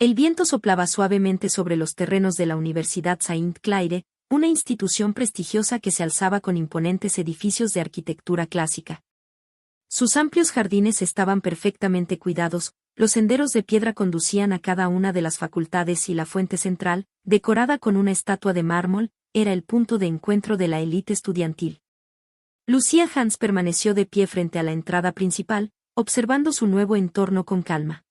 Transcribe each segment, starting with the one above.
El viento soplaba suavemente sobre los terrenos de la Universidad Saint-Claire, una institución prestigiosa que se alzaba con imponentes edificios de arquitectura clásica. Sus amplios jardines estaban perfectamente cuidados, los senderos de piedra conducían a cada una de las facultades y la fuente central, decorada con una estatua de mármol, era el punto de encuentro de la élite estudiantil. Lucia Hans permaneció de pie frente a la entrada principal, observando su nuevo entorno con calma.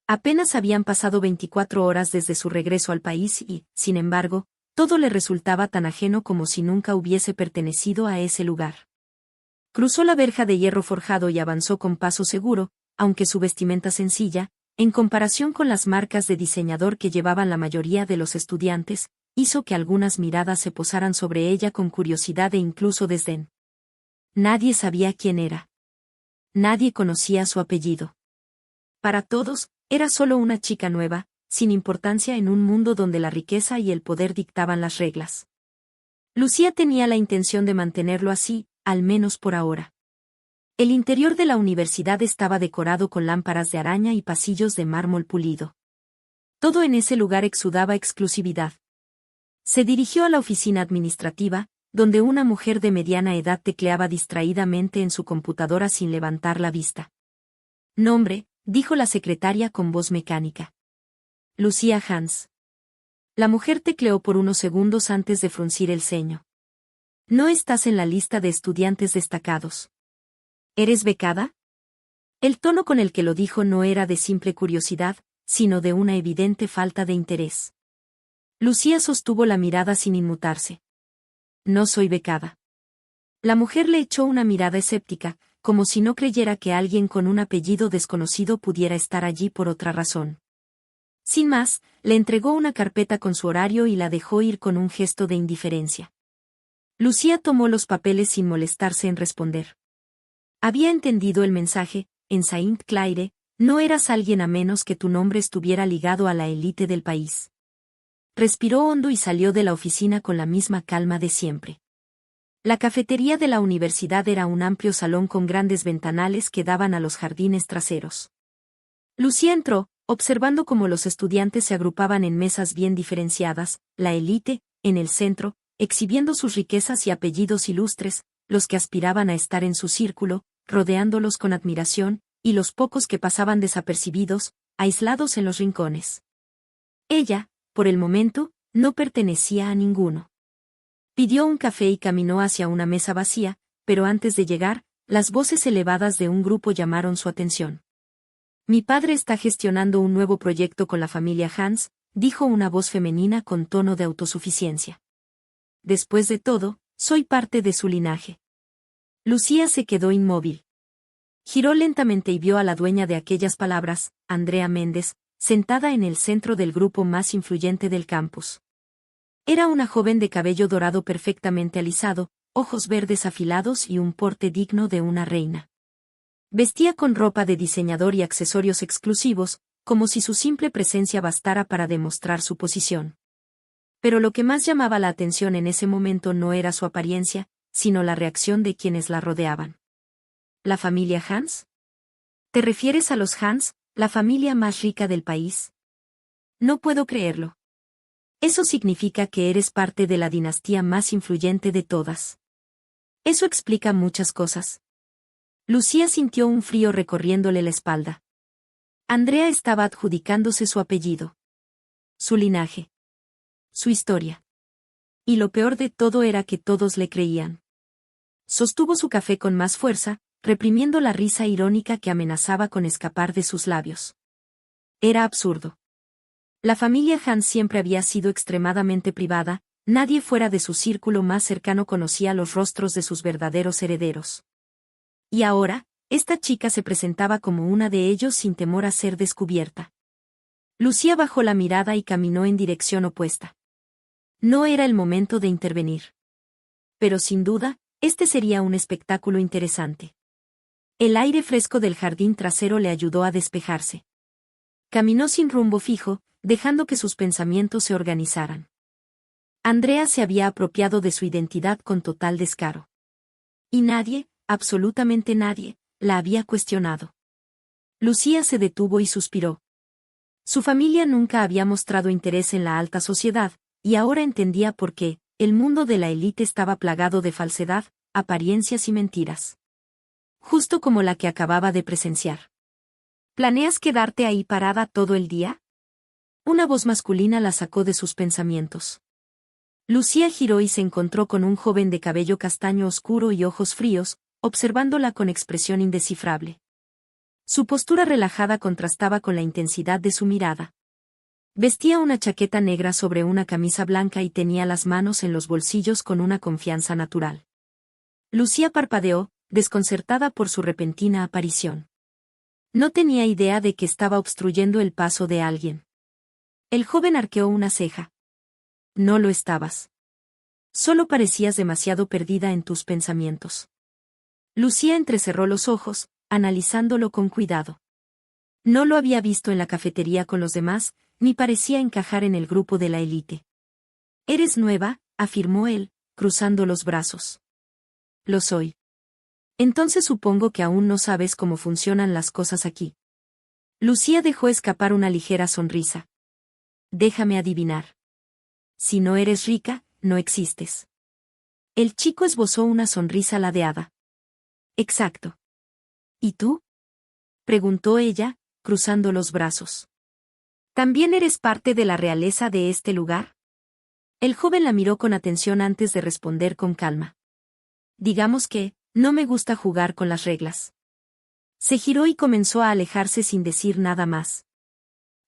Apenas habían pasado 24 horas desde su regreso al país y, sin embargo, todo le resultaba tan ajeno como si nunca hubiese pertenecido a ese lugar. Cruzó la verja de hierro forjado y avanzó con paso seguro, aunque su vestimenta sencilla, en comparación con las marcas de diseñador que llevaban la mayoría de los estudiantes, hizo que algunas miradas se posaran sobre ella con curiosidad e incluso desdén. Nadie sabía quién era. Nadie conocía su apellido. Para todos, era solo una chica nueva, sin importancia en un mundo donde la riqueza y el poder dictaban las reglas. Lucía tenía la intención de mantenerlo así, al menos por ahora. El interior de la universidad estaba decorado con lámparas de araña y pasillos de mármol pulido. Todo en ese lugar exudaba exclusividad. Se dirigió a la oficina administrativa, donde una mujer de mediana edad tecleaba distraídamente en su computadora sin levantar la vista. «Nombre», dijo la secretaria con voz mecánica. «Lucia Hans». La mujer tecleó por unos segundos antes de fruncir el ceño. «No estás en la lista de estudiantes destacados». «¿Eres becada?». El tono con el que lo dijo no era de simple curiosidad, sino de una evidente falta de interés. Lucía sostuvo la mirada sin inmutarse. «No soy becada». La mujer le echó una mirada escéptica, como si no creyera que alguien con un apellido desconocido pudiera estar allí por otra razón. Sin más, le entregó una carpeta con su horario y la dejó ir con un gesto de indiferencia. Lucía tomó los papeles sin molestarse en responder. Había entendido el mensaje: en Saint-Claire, no eras alguien a menos que tu nombre estuviera ligado a la élite del país. Respiró hondo y salió de la oficina con la misma calma de siempre. La cafetería de la universidad era un amplio salón con grandes ventanales que daban a los jardines traseros. Lucía entró, observando cómo los estudiantes se agrupaban en mesas bien diferenciadas, la élite, en el centro, exhibiendo sus riquezas y apellidos ilustres, los que aspiraban a estar en su círculo, rodeándolos con admiración, y los pocos que pasaban desapercibidos, aislados en los rincones. Ella, por el momento, no pertenecía a ninguno. Pidió un café y caminó hacia una mesa vacía, pero antes de llegar, las voces elevadas de un grupo llamaron su atención. «Mi padre está gestionando un nuevo proyecto con la familia Hans», dijo una voz femenina con tono de autosuficiencia. «Después de todo, soy parte de su linaje». Lucía se quedó inmóvil. Giró lentamente y vio a la dueña de aquellas palabras, Andrea Méndez, sentada en el centro del grupo más influyente del campus. Era una joven de cabello dorado perfectamente alisado, ojos verdes afilados y un porte digno de una reina. Vestía con ropa de diseñador y accesorios exclusivos, como si su simple presencia bastara para demostrar su posición. Pero lo que más llamaba la atención en ese momento no era su apariencia, sino la reacción de quienes la rodeaban. ¿La familia Hans? ¿Te refieres a los Hans, la familia más rica del país? No puedo creerlo. Eso significa que eres parte de la dinastía más influyente de todas. Eso explica muchas cosas. Lucía sintió un frío recorriéndole la espalda. Andrea estaba adjudicándose su apellido, su linaje, su historia. Y lo peor de todo era que todos le creían. Sostuvo su café con más fuerza, reprimiendo la risa irónica que amenazaba con escapar de sus labios. Era absurdo. La familia Hans siempre había sido extremadamente privada, nadie fuera de su círculo más cercano conocía los rostros de sus verdaderos herederos. Y ahora, esta chica se presentaba como una de ellos sin temor a ser descubierta. Lucía bajó la mirada y caminó en dirección opuesta. No era el momento de intervenir. Pero sin duda, este sería un espectáculo interesante. El aire fresco del jardín trasero le ayudó a despejarse. Caminó sin rumbo fijo, dejando que sus pensamientos se organizaran. Andrea se había apropiado de su identidad con total descaro. Y nadie, absolutamente nadie, la había cuestionado. Lucía se detuvo y suspiró. Su familia nunca había mostrado interés en la alta sociedad, y ahora entendía por qué. El mundo de la élite estaba plagado de falsedad, apariencias y mentiras. Justo como la que acababa de presenciar. ¿Planeas quedarte ahí parada todo el día? Una voz masculina la sacó de sus pensamientos. Lucía giró y se encontró con un joven de cabello castaño oscuro y ojos fríos, observándola con expresión indescifrable. Su postura relajada contrastaba con la intensidad de su mirada. Vestía una chaqueta negra sobre una camisa blanca y tenía las manos en los bolsillos con una confianza natural. Lucía parpadeó, desconcertada por su repentina aparición. No tenía idea de que estaba obstruyendo el paso de alguien. El joven arqueó una ceja. No lo estabas. Solo parecías demasiado perdida en tus pensamientos. Lucía entrecerró los ojos, analizándolo con cuidado. No lo había visto en la cafetería con los demás, ni parecía encajar en el grupo de la élite. «Eres nueva», afirmó él, cruzando los brazos. «Lo soy». «Entonces supongo que aún no sabes cómo funcionan las cosas aquí». Lucía dejó escapar una ligera sonrisa. «Déjame adivinar. Si no eres rica, no existes». El chico esbozó una sonrisa ladeada. «Exacto». «¿Y tú?», preguntó ella, cruzando los brazos. ¿También eres parte de la realeza de este lugar? El joven la miró con atención antes de responder con calma. Digamos que, no me gusta jugar con las reglas. Se giró y comenzó a alejarse sin decir nada más.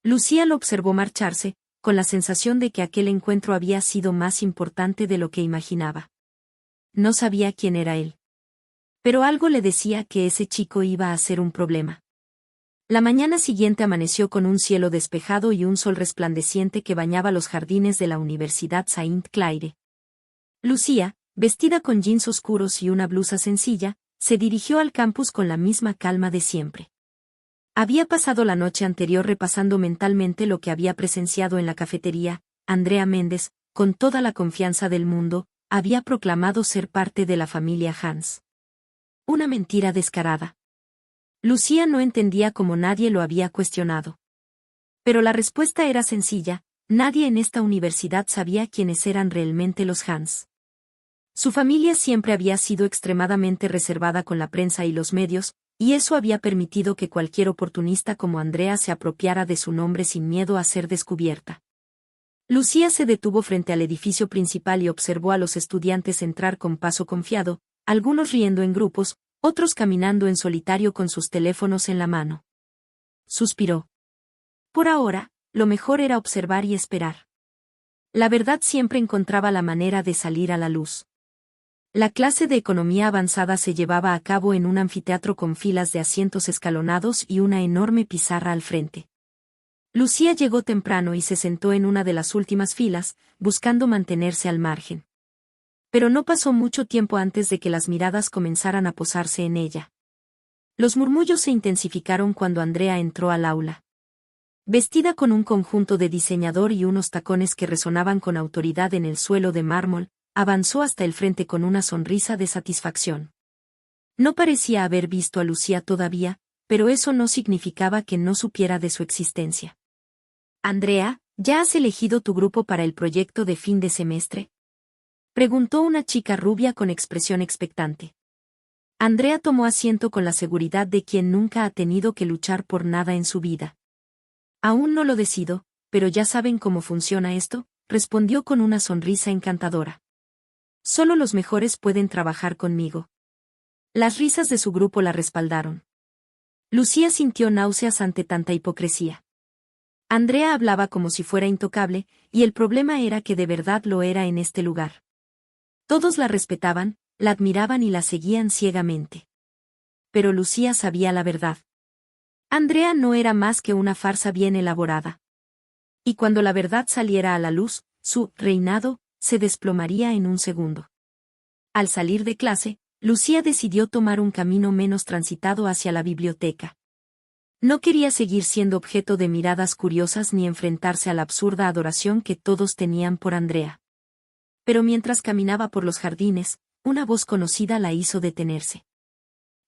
Lucía lo observó marcharse, con la sensación de que aquel encuentro había sido más importante de lo que imaginaba. No sabía quién era él. Pero algo le decía que ese chico iba a ser un problema. La mañana siguiente amaneció con un cielo despejado y un sol resplandeciente que bañaba los jardines de la Universidad Saint-Claire. Lucía, vestida con jeans oscuros y una blusa sencilla, se dirigió al campus con la misma calma de siempre. Había pasado la noche anterior repasando mentalmente lo que había presenciado en la cafetería. Andrea Méndez, con toda la confianza del mundo, había proclamado ser parte de la familia Hans. Una mentira descarada. Lucía no entendía cómo nadie lo había cuestionado. Pero la respuesta era sencilla: nadie en esta universidad sabía quiénes eran realmente los Hans. Su familia siempre había sido extremadamente reservada con la prensa y los medios, y eso había permitido que cualquier oportunista como Andrea se apropiara de su nombre sin miedo a ser descubierta. Lucía se detuvo frente al edificio principal y observó a los estudiantes entrar con paso confiado, algunos riendo en grupos, otros caminando en solitario con sus teléfonos en la mano. Suspiró. Por ahora, lo mejor era observar y esperar. La verdad siempre encontraba la manera de salir a la luz. La clase de economía avanzada se llevaba a cabo en un anfiteatro con filas de asientos escalonados y una enorme pizarra al frente. Lucía llegó temprano y se sentó en una de las últimas filas, buscando mantenerse al margen. Pero no pasó mucho tiempo antes de que las miradas comenzaran a posarse en ella. Los murmullos se intensificaron cuando Andrea entró al aula. Vestida con un conjunto de diseñador y unos tacones que resonaban con autoridad en el suelo de mármol, avanzó hasta el frente con una sonrisa de satisfacción. No parecía haber visto a Lucía todavía, pero eso no significaba que no supiera de su existencia. «Andrea, ¿ya has elegido tu grupo para el proyecto de fin de semestre?», preguntó una chica rubia con expresión expectante. Andrea tomó asiento con la seguridad de quien nunca ha tenido que luchar por nada en su vida. «Aún no lo decido, pero ya saben cómo funciona esto», respondió con una sonrisa encantadora. «Solo los mejores pueden trabajar conmigo». Las risas de su grupo la respaldaron. Lucía sintió náuseas ante tanta hipocresía. Andrea hablaba como si fuera intocable, y el problema era que de verdad lo era en este lugar. Todos la respetaban, la admiraban y la seguían ciegamente. Pero Lucía sabía la verdad. Andrea no era más que una farsa bien elaborada. Y cuando la verdad saliera a la luz, su reinado se desplomaría en un segundo. Al salir de clase, Lucía decidió tomar un camino menos transitado hacia la biblioteca. No quería seguir siendo objeto de miradas curiosas ni enfrentarse a la absurda adoración que todos tenían por Andrea. Pero mientras caminaba por los jardines, una voz conocida la hizo detenerse.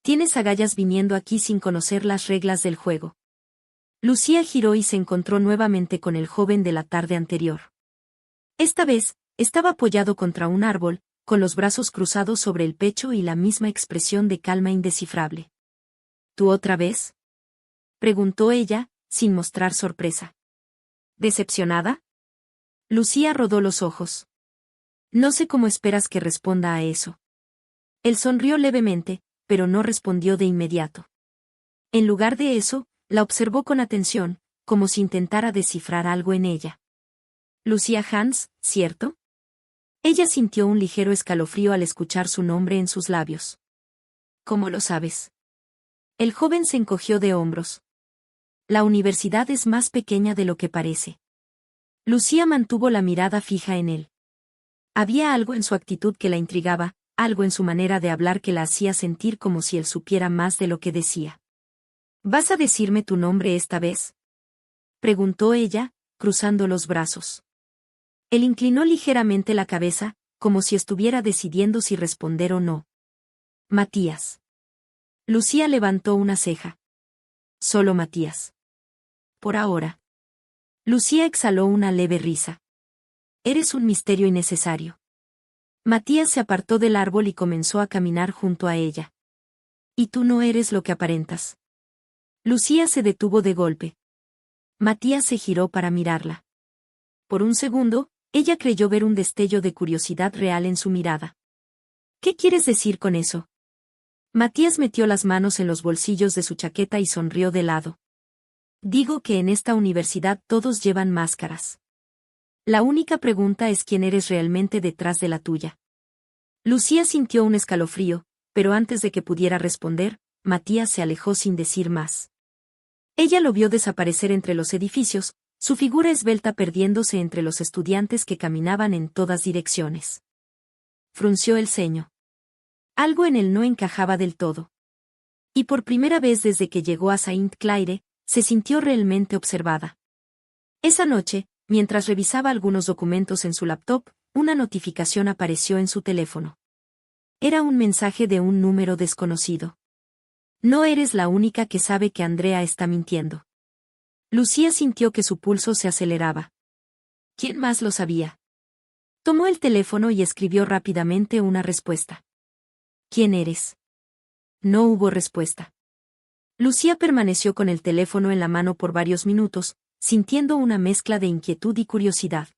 «Tienes agallas viniendo aquí sin conocer las reglas del juego». Lucía giró y se encontró nuevamente con el joven de la tarde anterior. Esta vez, estaba apoyado contra un árbol, con los brazos cruzados sobre el pecho y la misma expresión de calma indescifrable. ¿Tú otra vez?, preguntó ella, sin mostrar sorpresa. ¿Decepcionada? Lucía rodó los ojos. No sé cómo esperas que responda a eso. Él sonrió levemente, pero no respondió de inmediato. En lugar de eso, la observó con atención, como si intentara descifrar algo en ella. Lucía Hans, ¿cierto? Ella sintió un ligero escalofrío al escuchar su nombre en sus labios. ¿Cómo lo sabes? El joven se encogió de hombros. La universidad es más pequeña de lo que parece. Lucía mantuvo la mirada fija en él. Había algo en su actitud que la intrigaba, algo en su manera de hablar que la hacía sentir como si él supiera más de lo que decía. ¿Vas a decirme tu nombre esta vez?, preguntó ella, cruzando los brazos. Él inclinó ligeramente la cabeza, como si estuviera decidiendo si responder o no. Matías. Lucía levantó una ceja. Solo Matías. Por ahora. Lucía exhaló una leve risa. Eres un misterio innecesario. Matías se apartó del árbol y comenzó a caminar junto a ella. Y tú no eres lo que aparentas. Lucía se detuvo de golpe. Matías se giró para mirarla. Por un segundo, ella creyó ver un destello de curiosidad real en su mirada. ¿Qué quieres decir con eso? Matías metió las manos en los bolsillos de su chaqueta y sonrió de lado. Digo que en esta universidad todos llevan máscaras. La única pregunta es quién eres realmente detrás de la tuya. Lucía sintió un escalofrío, pero antes de que pudiera responder, Matías se alejó sin decir más. Ella lo vio desaparecer entre los edificios, su figura esbelta perdiéndose entre los estudiantes que caminaban en todas direcciones. Frunció el ceño. Algo en él no encajaba del todo. Y por primera vez desde que llegó a Saint Claire, se sintió realmente observada. Esa noche, mientras revisaba algunos documentos en su laptop, una notificación apareció en su teléfono. Era un mensaje de un número desconocido. No eres la única que sabe que Andrea está mintiendo. Lucía sintió que su pulso se aceleraba. ¿Quién más lo sabía? Tomó el teléfono y escribió rápidamente una respuesta. ¿Quién eres? No hubo respuesta. Lucía permaneció con el teléfono en la mano por varios minutos, sintiendo una mezcla de inquietud y curiosidad.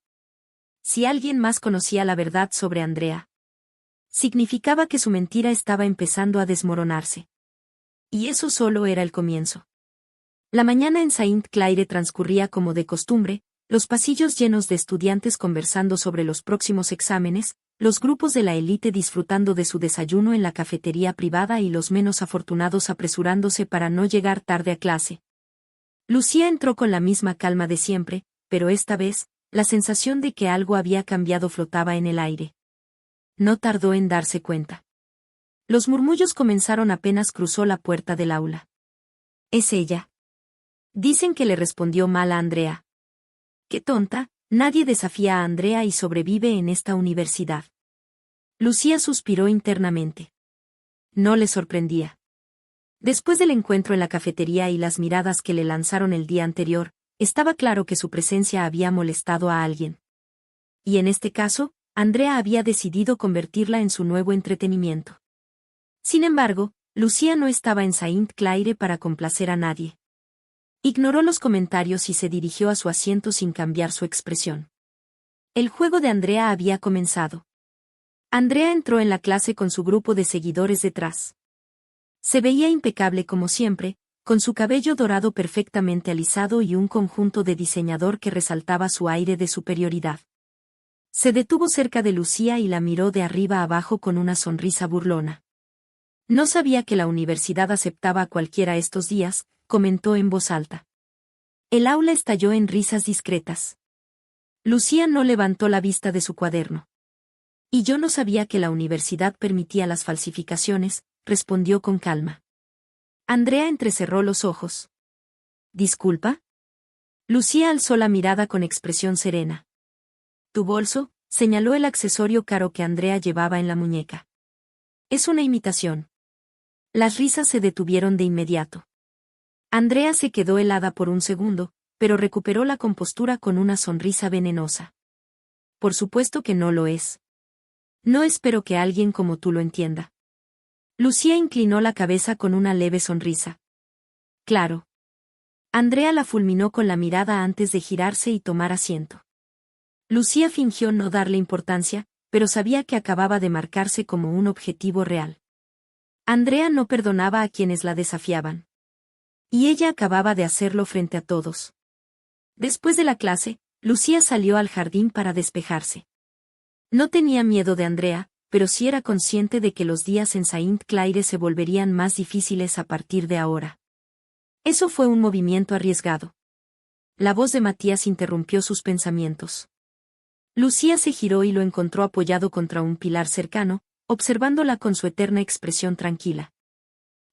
Si alguien más conocía la verdad sobre Andrea, significaba que su mentira estaba empezando a desmoronarse. Y eso solo era el comienzo. La mañana en Saint Claire transcurría como de costumbre, los pasillos llenos de estudiantes conversando sobre los próximos exámenes, los grupos de la élite disfrutando de su desayuno en la cafetería privada y los menos afortunados apresurándose para no llegar tarde a clase. Lucía entró con la misma calma de siempre, pero esta vez, la sensación de que algo había cambiado flotaba en el aire. No tardó en darse cuenta. Los murmullos comenzaron apenas cruzó la puerta del aula. ¿Es ella? Dicen que le respondió mal a Andrea. ¡Qué tonta! Nadie desafía a Andrea y sobrevive en esta universidad. Lucía suspiró internamente. No le sorprendía. Después del encuentro en la cafetería y las miradas que le lanzaron el día anterior, estaba claro que su presencia había molestado a alguien. Y en este caso, Andrea había decidido convertirla en su nuevo entretenimiento. Sin embargo, Lucía no estaba en Saint Claire para complacer a nadie. Ignoró los comentarios y se dirigió a su asiento sin cambiar su expresión. El juego de Andrea había comenzado. Andrea entró en la clase con su grupo de seguidores detrás. Se veía impecable como siempre, con su cabello dorado perfectamente alisado y un conjunto de diseñador que resaltaba su aire de superioridad. Se detuvo cerca de Lucía y la miró de arriba abajo con una sonrisa burlona. No sabía que la universidad aceptaba a cualquiera estos días, comentó en voz alta. El aula estalló en risas discretas. Lucía no levantó la vista de su cuaderno. Y yo no sabía que la universidad permitía las falsificaciones, respondió con calma. Andrea entrecerró los ojos. ¿Disculpa? Lucía alzó la mirada con expresión serena. Tu bolso, señaló el accesorio caro que Andrea llevaba en la muñeca. Es una imitación. Las risas se detuvieron de inmediato. Andrea se quedó helada por un segundo, pero recuperó la compostura con una sonrisa venenosa. Por supuesto que no lo es. No espero que alguien como tú lo entienda. Lucía inclinó la cabeza con una leve sonrisa. Claro. Andrea la fulminó con la mirada antes de girarse y tomar asiento. Lucía fingió no darle importancia, pero sabía que acababa de marcarse como un objetivo real. Andrea no perdonaba a quienes la desafiaban. Y ella acababa de hacerlo frente a todos. Después de la clase, Lucía salió al jardín para despejarse. No tenía miedo de Andrea, pero sí era consciente de que los días en Saint Claire se volverían más difíciles a partir de ahora. Eso fue un movimiento arriesgado. La voz de Matías interrumpió sus pensamientos. Lucía se giró y lo encontró apoyado contra un pilar cercano, observándola con su eterna expresión tranquila.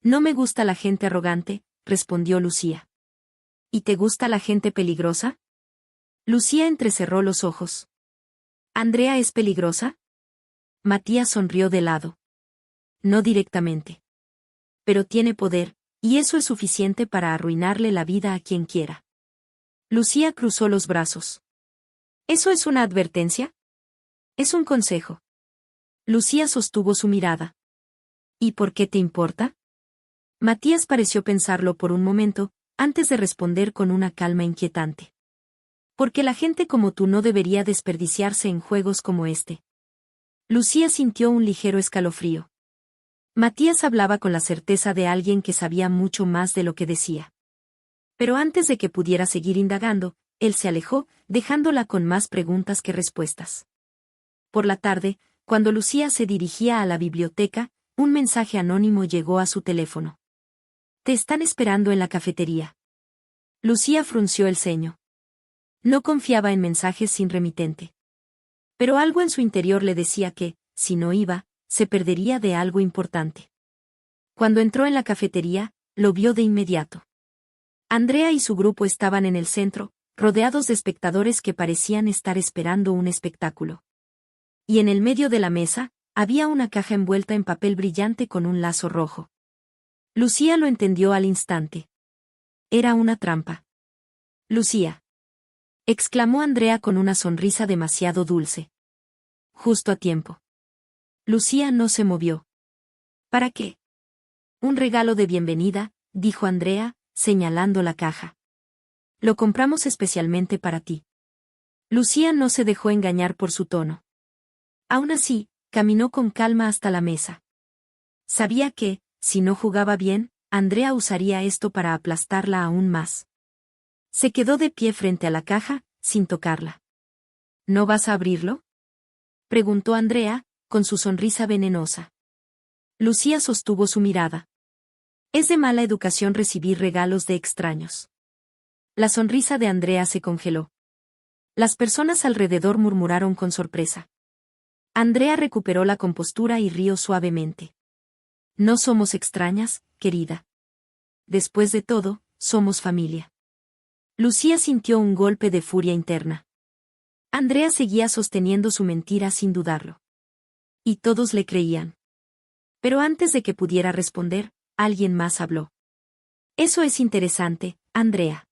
No me gusta la gente arrogante, respondió Lucía. ¿Y te gusta la gente peligrosa? Lucía entrecerró los ojos. ¿Andrea es peligrosa? Matías sonrió de lado. No directamente. Pero tiene poder, y eso es suficiente para arruinarle la vida a quien quiera. Lucía cruzó los brazos. ¿Eso es una advertencia? Es un consejo. Lucía sostuvo su mirada. ¿Y por qué te importa? Matías pareció pensarlo por un momento, antes de responder con una calma inquietante. Porque la gente como tú no debería desperdiciarse en juegos como este. Lucía sintió un ligero escalofrío. Matías hablaba con la certeza de alguien que sabía mucho más de lo que decía. Pero antes de que pudiera seguir indagando, él se alejó, dejándola con más preguntas que respuestas. Por la tarde, cuando Lucía se dirigía a la biblioteca, un mensaje anónimo llegó a su teléfono. Te están esperando en la cafetería. Lucía frunció el ceño. No confiaba en mensajes sin remitente. Pero algo en su interior le decía que, si no iba, se perdería de algo importante. Cuando entró en la cafetería, lo vio de inmediato. Andrea y su grupo estaban en el centro, rodeados de espectadores que parecían estar esperando un espectáculo. Y en el medio de la mesa, había una caja envuelta en papel brillante con un lazo rojo. Lucía lo entendió al instante. Era una trampa. Lucía. Exclamó Andrea con una sonrisa demasiado dulce. Justo a tiempo. Lucía no se movió. ¿Para qué? Un regalo de bienvenida, dijo Andrea, señalando la caja. Lo compramos especialmente para ti. Lucía no se dejó engañar por su tono. Aún así, caminó con calma hasta la mesa. Sabía que, si no jugaba bien, Andrea usaría esto para aplastarla aún más. Se quedó de pie frente a la caja, sin tocarla. ¿No vas a abrirlo? Preguntó Andrea, con su sonrisa venenosa. Lucía sostuvo su mirada. Es de mala educación recibir regalos de extraños. La sonrisa de Andrea se congeló. Las personas alrededor murmuraron con sorpresa. Andrea recuperó la compostura y rió suavemente. No somos extrañas, querida. Después de todo, somos familia. Lucía sintió un golpe de furia interna. Andrea seguía sosteniendo su mentira sin dudarlo. Y todos le creían. Pero antes de que pudiera responder, alguien más habló. Eso es interesante, Andrea.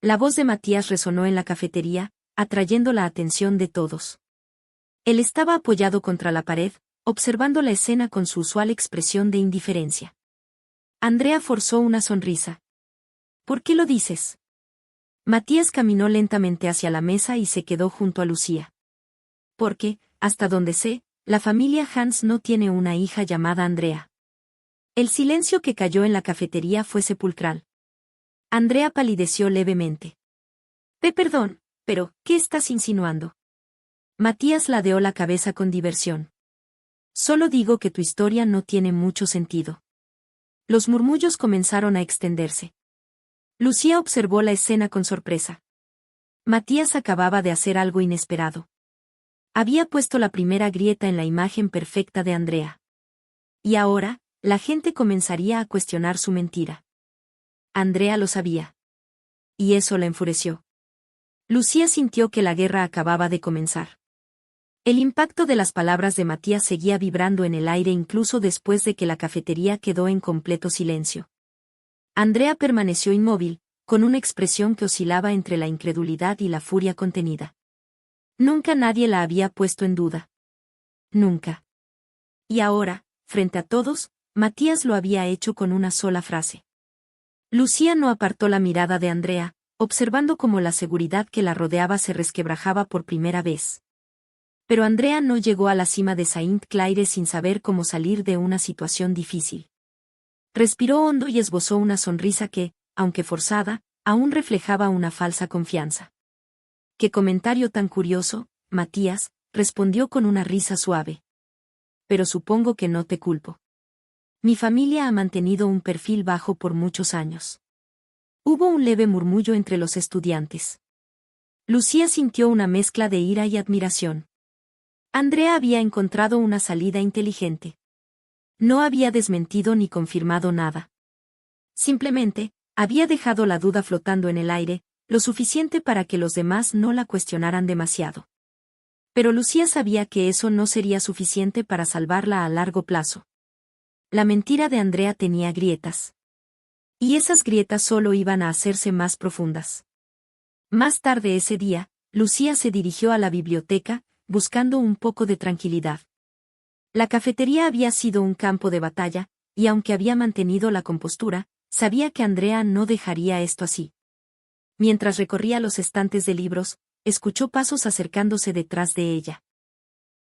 La voz de Matías resonó en la cafetería, atrayendo la atención de todos. Él estaba apoyado contra la pared, observando la escena con su usual expresión de indiferencia. Andrea forzó una sonrisa. ¿Por qué lo dices? Matías caminó lentamente hacia la mesa y se quedó junto a Lucía. Porque, hasta donde sé, la familia Hans no tiene una hija llamada Andrea. El silencio que cayó en la cafetería fue sepulcral. Andrea palideció levemente. Perdón, pero, ¿qué estás insinuando? Matías ladeó la cabeza con diversión. Solo digo que tu historia no tiene mucho sentido. Los murmullos comenzaron a extenderse. Lucía observó la escena con sorpresa. Matías acababa de hacer algo inesperado. Había puesto la primera grieta en la imagen perfecta de Andrea. Y ahora, la gente comenzaría a cuestionar su mentira. Andrea lo sabía. Y eso la enfureció. Lucía sintió que la guerra acababa de comenzar. El impacto de las palabras de Matías seguía vibrando en el aire incluso después de que la cafetería quedó en completo silencio. Andrea permaneció inmóvil, con una expresión que oscilaba entre la incredulidad y la furia contenida. Nunca nadie la había puesto en duda. Nunca. Y ahora, frente a todos, Matías lo había hecho con una sola frase. Lucía no apartó la mirada de Andrea, observando cómo la seguridad que la rodeaba se resquebrajaba por primera vez. Pero Andrea no llegó a la cima de Saint-Claire sin saber cómo salir de una situación difícil. Respiró hondo y esbozó una sonrisa que, aunque forzada, aún reflejaba una falsa confianza. «Qué comentario tan curioso, Matías», respondió con una risa suave. «Pero supongo que no te culpo. Mi familia ha mantenido un perfil bajo por muchos años». Hubo un leve murmullo entre los estudiantes. Lucía sintió una mezcla de ira y admiración. Andrea había encontrado una salida inteligente. No había desmentido ni confirmado nada. Simplemente, había dejado la duda flotando en el aire, lo suficiente para que los demás no la cuestionaran demasiado. Pero Lucía sabía que eso no sería suficiente para salvarla a largo plazo. La mentira de Andrea tenía grietas. Y esas grietas solo iban a hacerse más profundas. Más tarde ese día, Lucía se dirigió a la biblioteca, buscando un poco de tranquilidad. La cafetería había sido un campo de batalla, y aunque había mantenido la compostura, sabía que Andrea no dejaría esto así. Mientras recorría los estantes de libros, escuchó pasos acercándose detrás de ella.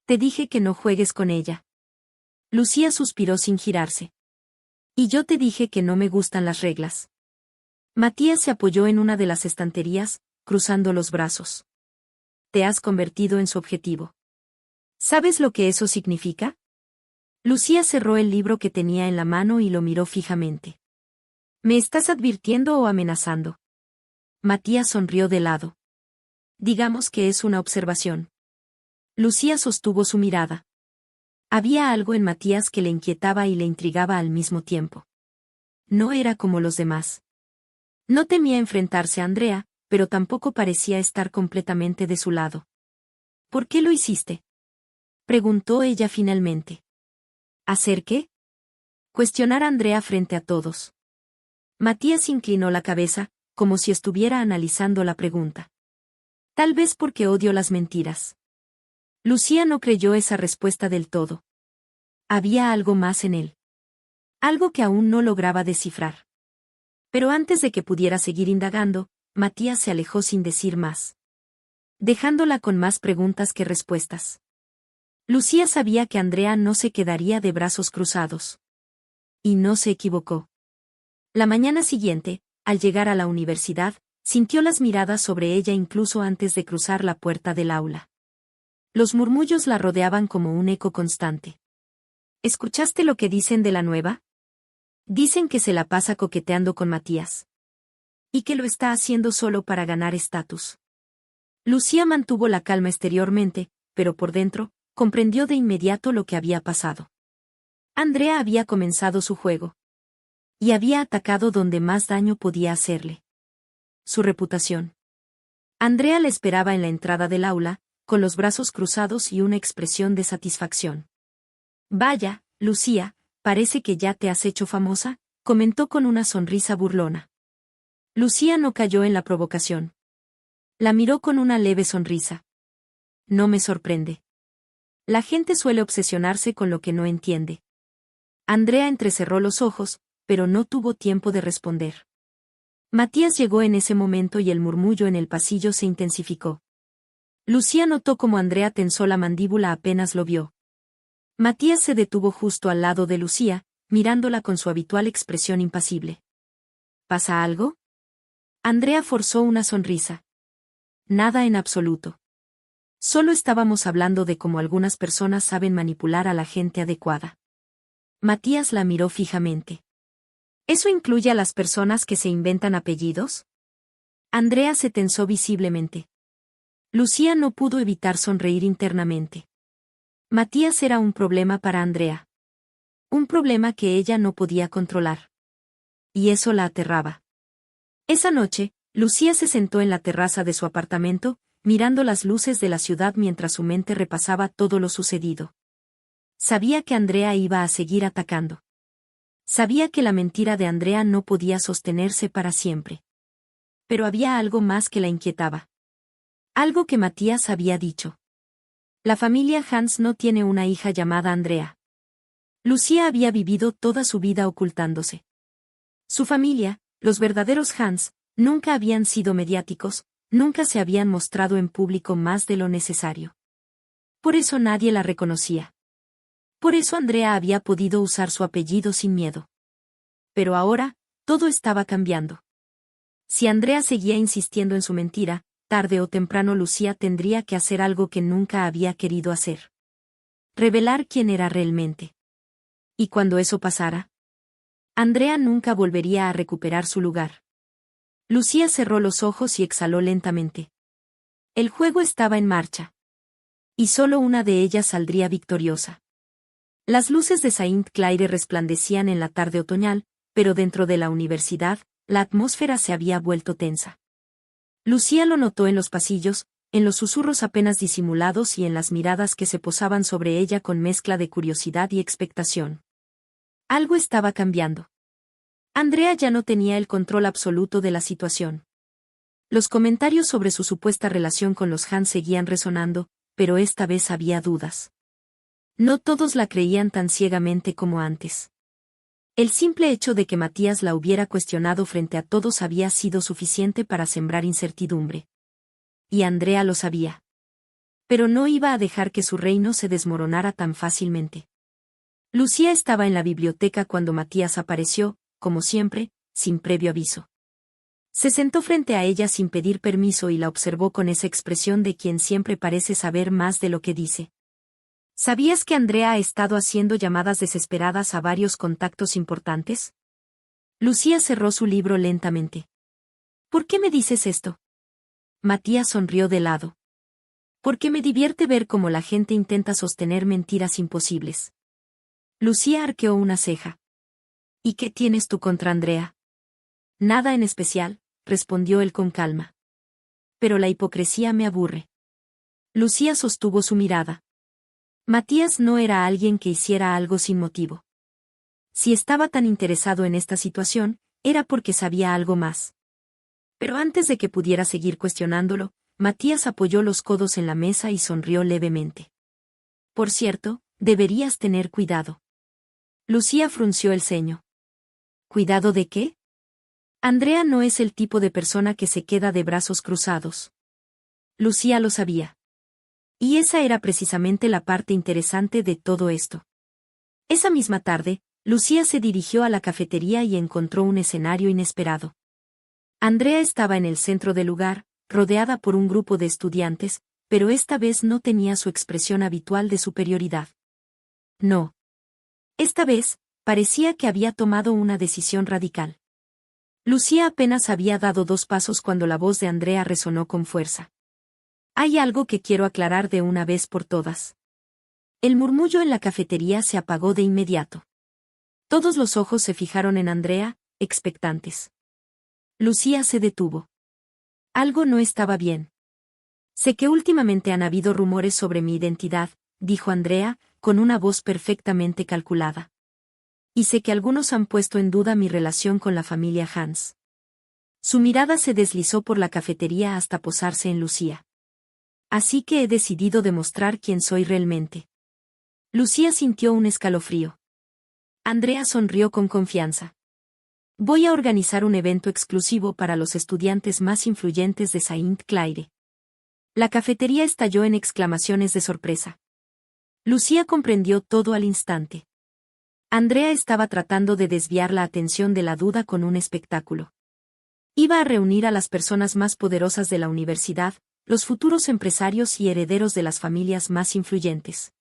«Te dije que no juegues con ella». Lucía suspiró sin girarse. «Y yo te dije que no me gustan las reglas». Matías se apoyó en una de las estanterías, cruzando los brazos. «Te has convertido en su objetivo. ¿Sabes lo que eso significa?» Lucía cerró el libro que tenía en la mano y lo miró fijamente. «¿Me estás advirtiendo o amenazando?» Matías sonrió de lado. «Digamos que es una observación». Lucía sostuvo su mirada. Había algo en Matías que le inquietaba y le intrigaba al mismo tiempo. No era como los demás. No temía enfrentarse a Andrea, pero tampoco parecía estar completamente de su lado. «¿Por qué lo hiciste?», preguntó ella finalmente. «¿Hacer qué?», cuestionar a Andrea frente a todos. Matías inclinó la cabeza, como si estuviera analizando la pregunta. «Tal vez porque odio las mentiras». Lucía no creyó esa respuesta del todo. Había algo más en él. Algo que aún no lograba descifrar. Pero antes de que pudiera seguir indagando, Matías se alejó sin decir más, dejándola con más preguntas que respuestas. Lucía sabía que Andrea no se quedaría de brazos cruzados. Y no se equivocó. La mañana siguiente, al llegar a la universidad, sintió las miradas sobre ella incluso antes de cruzar la puerta del aula. Los murmullos la rodeaban como un eco constante. «¿Escuchaste lo que dicen de la nueva? Dicen que se la pasa coqueteando con Matías. Y que lo está haciendo solo para ganar estatus». Lucía mantuvo la calma exteriormente, pero por dentro, comprendió de inmediato lo que había pasado. Andrea había comenzado su juego. Y había atacado donde más daño podía hacerle. Su reputación. Andrea la esperaba en la entrada del aula, con los brazos cruzados y una expresión de satisfacción. «Vaya, Lucía, parece que ya te has hecho famosa», comentó con una sonrisa burlona. Lucía no cayó en la provocación. La miró con una leve sonrisa. «No me sorprende. La gente suele obsesionarse con lo que no entiende». Andrea entrecerró los ojos, pero no tuvo tiempo de responder. Matías llegó en ese momento y el murmullo en el pasillo se intensificó. Lucía notó cómo Andrea tensó la mandíbula apenas lo vio. Matías se detuvo justo al lado de Lucía, mirándola con su habitual expresión impasible. «¿Pasa algo?». Andrea forzó una sonrisa. «Nada en absoluto. Solo estábamos hablando de cómo algunas personas saben manipular a la gente adecuada». Matías la miró fijamente. «¿Eso incluye a las personas que se inventan apellidos?». Andrea se tensó visiblemente. Lucía no pudo evitar sonreír internamente. Matías era un problema para Andrea. Un problema que ella no podía controlar. Y eso la aterraba. Esa noche, Lucía se sentó en la terraza de su apartamento, mirando las luces de la ciudad mientras su mente repasaba todo lo sucedido. Sabía que Andrea iba a seguir atacando. Sabía que la mentira de Andrea no podía sostenerse para siempre. Pero había algo más que la inquietaba. Algo que Matías había dicho. La familia Hans no tiene una hija llamada Andrea. Lucía había vivido toda su vida ocultándose. Su familia, los verdaderos Hans, nunca habían sido mediáticos, nunca se habían mostrado en público más de lo necesario. Por eso nadie la reconocía. Por eso Andrea había podido usar su apellido sin miedo. Pero ahora, todo estaba cambiando. Si Andrea seguía insistiendo en su mentira, tarde o temprano Lucía tendría que hacer algo que nunca había querido hacer. Revelar quién era realmente. Y cuando eso pasara, Andrea nunca volvería a recuperar su lugar. Lucía cerró los ojos y exhaló lentamente. El juego estaba en marcha. Y solo una de ellas saldría victoriosa. Las luces de Saint Claire resplandecían en la tarde otoñal, pero dentro de la universidad, la atmósfera se había vuelto tensa. Lucía lo notó en los pasillos, en los susurros apenas disimulados y en las miradas que se posaban sobre ella con mezcla de curiosidad y expectación. Algo estaba cambiando. Andrea ya no tenía el control absoluto de la situación. Los comentarios sobre su supuesta relación con los Hans seguían resonando, pero esta vez había dudas. No todos la creían tan ciegamente como antes. El simple hecho de que Matías la hubiera cuestionado frente a todos había sido suficiente para sembrar incertidumbre. Y Andrea lo sabía. Pero no iba a dejar que su reino se desmoronara tan fácilmente. Lucía estaba en la biblioteca cuando Matías apareció, como siempre, sin previo aviso. Se sentó frente a ella sin pedir permiso y la observó con esa expresión de quien siempre parece saber más de lo que dice. ¿Sabías que Andrea ha estado haciendo llamadas desesperadas a varios contactos importantes? Lucía cerró su libro lentamente. ¿Por qué me dices esto? Matías sonrió de lado. Porque me divierte ver cómo la gente intenta sostener mentiras imposibles. Lucía arqueó una ceja. ¿Y qué tienes tú contra Andrea? Nada en especial, respondió él con calma. Pero la hipocresía me aburre. Lucía sostuvo su mirada. Matías no era alguien que hiciera algo sin motivo. Si estaba tan interesado en esta situación, era porque sabía algo más. Pero antes de que pudiera seguir cuestionándolo, Matías apoyó los codos en la mesa y sonrió levemente. Por cierto, deberías tener cuidado. Lucía frunció el ceño. ¿Cuidado de qué? Andrea no es el tipo de persona que se queda de brazos cruzados. Lucía lo sabía. Y esa era precisamente la parte interesante de todo esto. Esa misma tarde, Lucía se dirigió a la cafetería y encontró un escenario inesperado. Andrea estaba en el centro del lugar, rodeada por un grupo de estudiantes, pero esta vez no tenía su expresión habitual de superioridad. No. Esta vez, parecía que había tomado una decisión radical. Lucía apenas había dado 2 pasos cuando la voz de Andrea resonó con fuerza. Hay algo que quiero aclarar de una vez por todas. El murmullo en la cafetería se apagó de inmediato. Todos los ojos se fijaron en Andrea, expectantes. Lucía se detuvo. Algo no estaba bien. Sé que últimamente han habido rumores sobre mi identidad, dijo Andrea, con una voz perfectamente calculada. Y sé que algunos han puesto en duda mi relación con la familia Hans. Su mirada se deslizó por la cafetería hasta posarse en Lucía. Así que he decidido demostrar quién soy realmente. Lucía sintió un escalofrío. Andrea sonrió con confianza. Voy a organizar un evento exclusivo para los estudiantes más influyentes de Saint Claire. La cafetería estalló en exclamaciones de sorpresa. Lucía comprendió todo al instante. Andrea estaba tratando de desviar la atención de la duda con un espectáculo. Iba a reunir a las personas más poderosas de la universidad, los futuros empresarios y herederos de las familias más influyentes.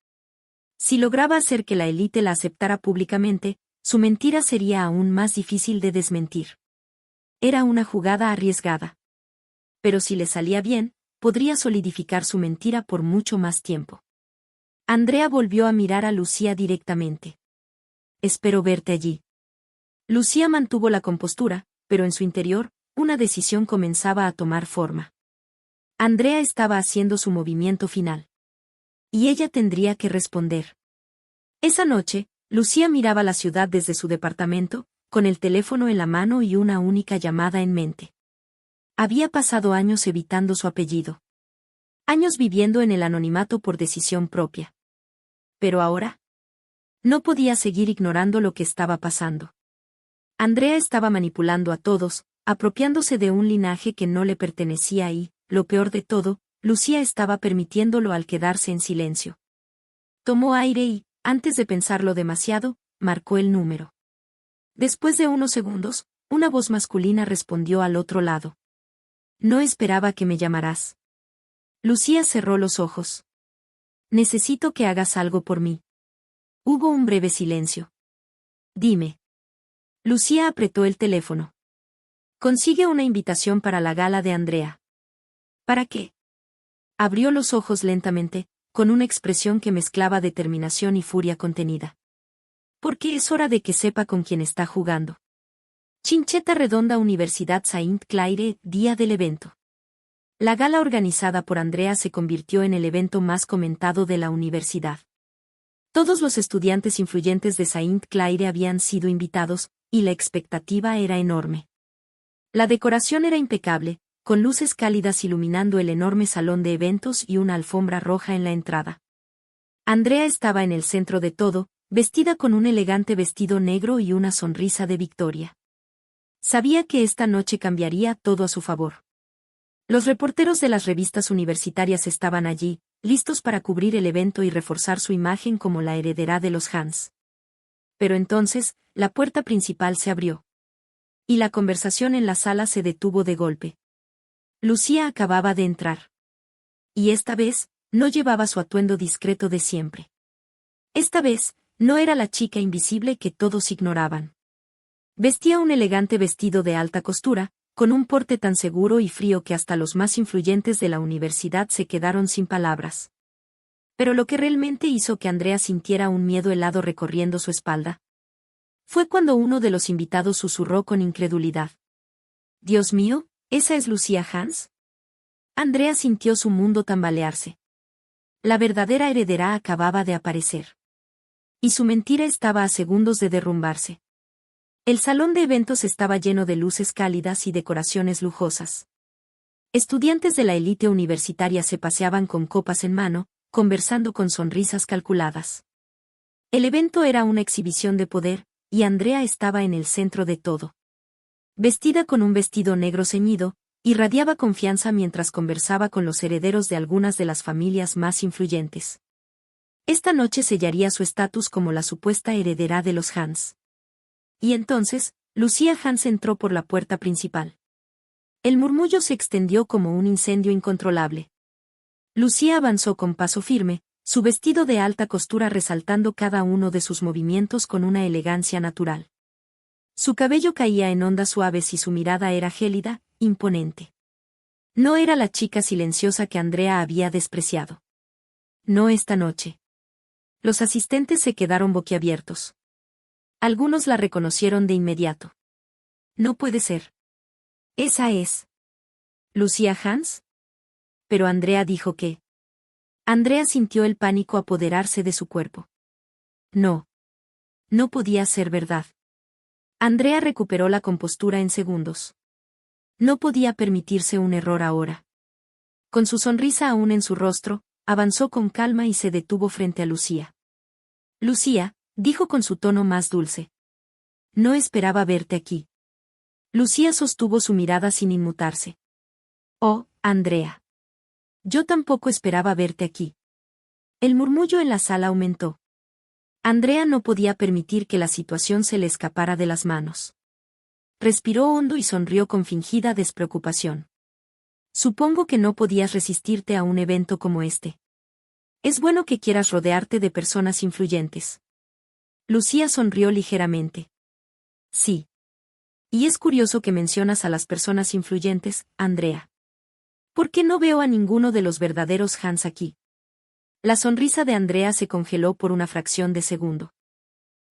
Si lograba hacer que la élite la aceptara públicamente, su mentira sería aún más difícil de desmentir. Era una jugada arriesgada. Pero si le salía bien, podría solidificar su mentira por mucho más tiempo. Andrea volvió a mirar a Lucía directamente. Espero verte allí. Lucía mantuvo la compostura, pero en su interior, una decisión comenzaba a tomar forma. Andrea estaba haciendo su movimiento final. Y ella tendría que responder. Esa noche, Lucía miraba la ciudad desde su departamento, con el teléfono en la mano y una única llamada en mente. Había pasado años evitando su apellido. Años viviendo en el anonimato por decisión propia. Pero ahora, no podía seguir ignorando lo que estaba pasando. Andrea estaba manipulando a todos, apropiándose de un linaje que no le pertenecía y, lo peor de todo, Lucía estaba permitiéndolo al quedarse en silencio. Tomó aire y, antes de pensarlo demasiado, marcó el número. Después de unos segundos, una voz masculina respondió al otro lado. No esperaba que me llamaras. Lucía cerró los ojos. Necesito que hagas algo por mí. Hubo un breve silencio. Dime. Lucía apretó el teléfono. Consigue una invitación para la gala de Andrea. ¿Para qué? Abrió los ojos lentamente, con una expresión que mezclaba determinación y furia contenida. Porque es hora de que sepa con quién está jugando. Chincheta Redonda, Universidad Saint-Claire, día del evento. La gala organizada por Andrea se convirtió en el evento más comentado de la universidad. Todos los estudiantes influyentes de Saint-Claire habían sido invitados, y la expectativa era enorme. La decoración era impecable, con luces cálidas iluminando el enorme salón de eventos y una alfombra roja en la entrada. Andrea estaba en el centro de todo, vestida con un elegante vestido negro y una sonrisa de victoria. Sabía que esta noche cambiaría todo a su favor. Los reporteros de las revistas universitarias estaban allí, listos para cubrir el evento y reforzar su imagen como la heredera de los Hans. Pero entonces, la puerta principal se abrió. Y la conversación en la sala se detuvo de golpe. Lucía acababa de entrar. Y esta vez, no llevaba su atuendo discreto de siempre. Esta vez, no era la chica invisible que todos ignoraban. Vestía un elegante vestido de alta costura, con un porte tan seguro y frío que hasta los más influyentes de la universidad se quedaron sin palabras. Pero lo que realmente hizo que Andrea sintiera un miedo helado recorriendo su espalda fue cuando uno de los invitados susurró con incredulidad. «Dios mío, ¿esa es Lucía Hans?» Andrea sintió su mundo tambalearse. La verdadera heredera acababa de aparecer. Y su mentira estaba a segundos de derrumbarse. El salón de eventos estaba lleno de luces cálidas y decoraciones lujosas. Estudiantes de la élite universitaria se paseaban con copas en mano, conversando con sonrisas calculadas. El evento era una exhibición de poder, y Andrea estaba en el centro de todo. Vestida con un vestido negro ceñido, irradiaba confianza mientras conversaba con los herederos de algunas de las familias más influyentes. Esta noche sellaría su estatus como la supuesta heredera de los Hans. Y entonces, Lucía Hans entró por la puerta principal. El murmullo se extendió como un incendio incontrolable. Lucía avanzó con paso firme, su vestido de alta costura resaltando cada uno de sus movimientos con una elegancia natural. Su cabello caía en ondas suaves y su mirada era gélida, imponente. No era la chica silenciosa que Andrea había despreciado. No esta noche. Los asistentes se quedaron boquiabiertos. Algunos la reconocieron de inmediato. No puede ser. Esa es Lucía Hans. Pero Andrea dijo que. Andrea sintió el pánico apoderarse de su cuerpo. No. No podía ser verdad. Andrea recuperó la compostura en segundos. No podía permitirse un error ahora. Con su sonrisa aún en su rostro, avanzó con calma y se detuvo frente a Lucía. Lucía, dijo con su tono más dulce. No esperaba verte aquí. Lucía sostuvo su mirada sin inmutarse. Oh, Andrea. Yo tampoco esperaba verte aquí. El murmullo en la sala aumentó. Andrea no podía permitir que la situación se le escapara de las manos. Respiró hondo y sonrió con fingida despreocupación. Supongo que no podías resistirte a un evento como este. Es bueno que quieras rodearte de personas influyentes. Lucía sonrió ligeramente. Sí. Y es curioso que mencionas a las personas influyentes, Andrea. ¿Por qué no veo a ninguno de los verdaderos Hans aquí? La sonrisa de Andrea se congeló por una fracción de segundo.